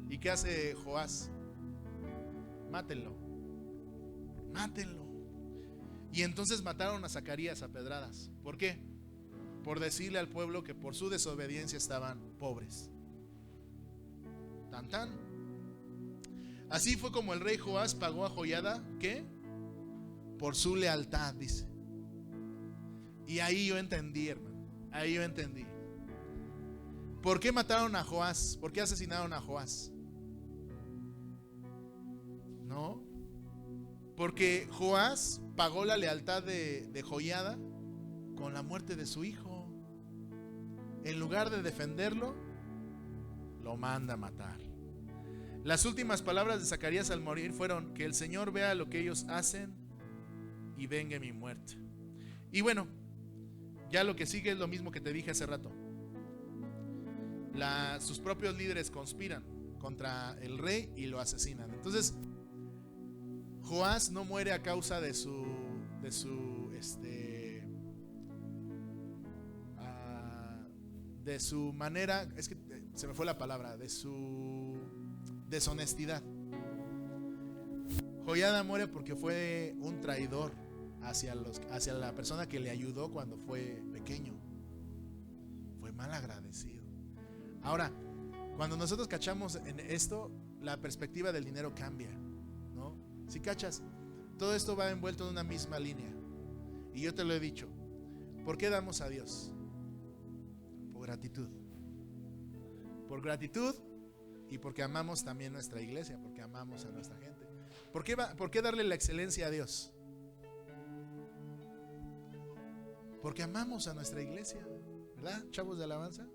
¿Y qué hace Joás? Mátenlo. Y entonces mataron a Zacarías a pedradas. ¿Por qué? Por decirle al pueblo que por su desobediencia estaban pobres. Tan tan. Así fue como el rey Joás pagó a Joiada, ¿qué? Por su lealtad, dice. Y ahí yo entendí, hermano. Ahí yo entendí. ¿Por qué mataron a Joás? ¿Por qué asesinaron a Joás? No. Porque Joás pagó la lealtad de Joiada con la muerte de su hijo. En lugar de defenderlo, lo manda a matar. Las últimas palabras de Zacarías al morir fueron: que el Señor vea lo que ellos hacen y venga mi muerte. Y bueno, ya lo que sigue es lo mismo que te dije hace rato. Sus propios líderes conspiran contra el rey y lo asesinan. Entonces Joás no muere a causa de su manera, es que se me fue la palabra, de su deshonestidad. Joiada muere porque fue un traidor hacia la persona que le ayudó cuando fue pequeño. Fue mal agradecido. Ahora, cuando nosotros cachamos en esto, la perspectiva del dinero cambia, ¿no? Si cachas, todo esto va envuelto en una misma línea. Y yo te lo he dicho, ¿por qué damos a Dios? Por gratitud. Por gratitud y porque amamos también nuestra iglesia, porque amamos a nuestra gente. ¿Por qué darle la excelencia a Dios? Porque amamos a nuestra iglesia, ¿verdad, chavos de alabanza?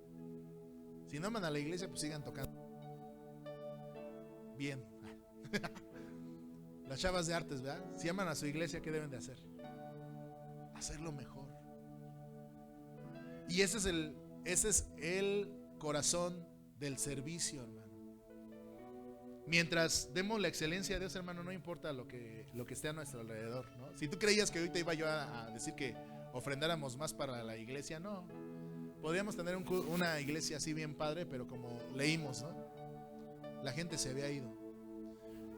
Si no aman a la iglesia, pues sigan tocando. Bien. Las chavas de artes, ¿verdad? Si aman a su iglesia, ¿qué deben de hacer? Hacerlo mejor. Y ese es el corazón del servicio, hermano. Mientras demos la excelencia a Dios, hermano, no importa lo que esté a nuestro alrededor, ¿no? Si tú creías que ahorita iba yo a decir que ofrendáramos más para la iglesia, no. Podríamos tener una iglesia así bien padre, pero como leímos, ¿no? La gente se había ido.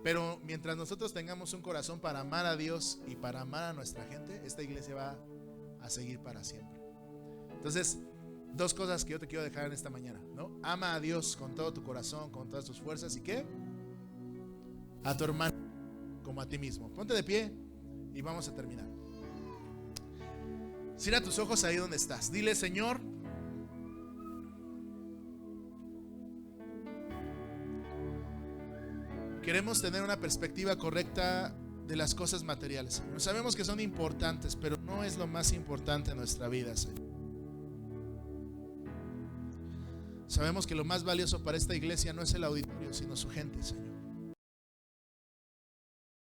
Pero mientras nosotros tengamos un corazón para amar a Dios y para amar a nuestra gente, esta iglesia va a seguir para siempre. Entonces, dos cosas que yo te quiero dejar en esta mañana, ¿no? Ama a Dios con todo tu corazón, con todas tus fuerzas, ¿y qué? A tu hermano como a ti mismo. Ponte de pie y vamos a terminar. Cierra tus ojos ahí donde estás. Dile: Señor, queremos tener una perspectiva correcta de las cosas materiales, Señor. Sabemos que son importantes, pero no es lo más importante en nuestra vida, Señor. Sabemos que lo más valioso para esta iglesia no es el auditorio, sino su gente, Señor.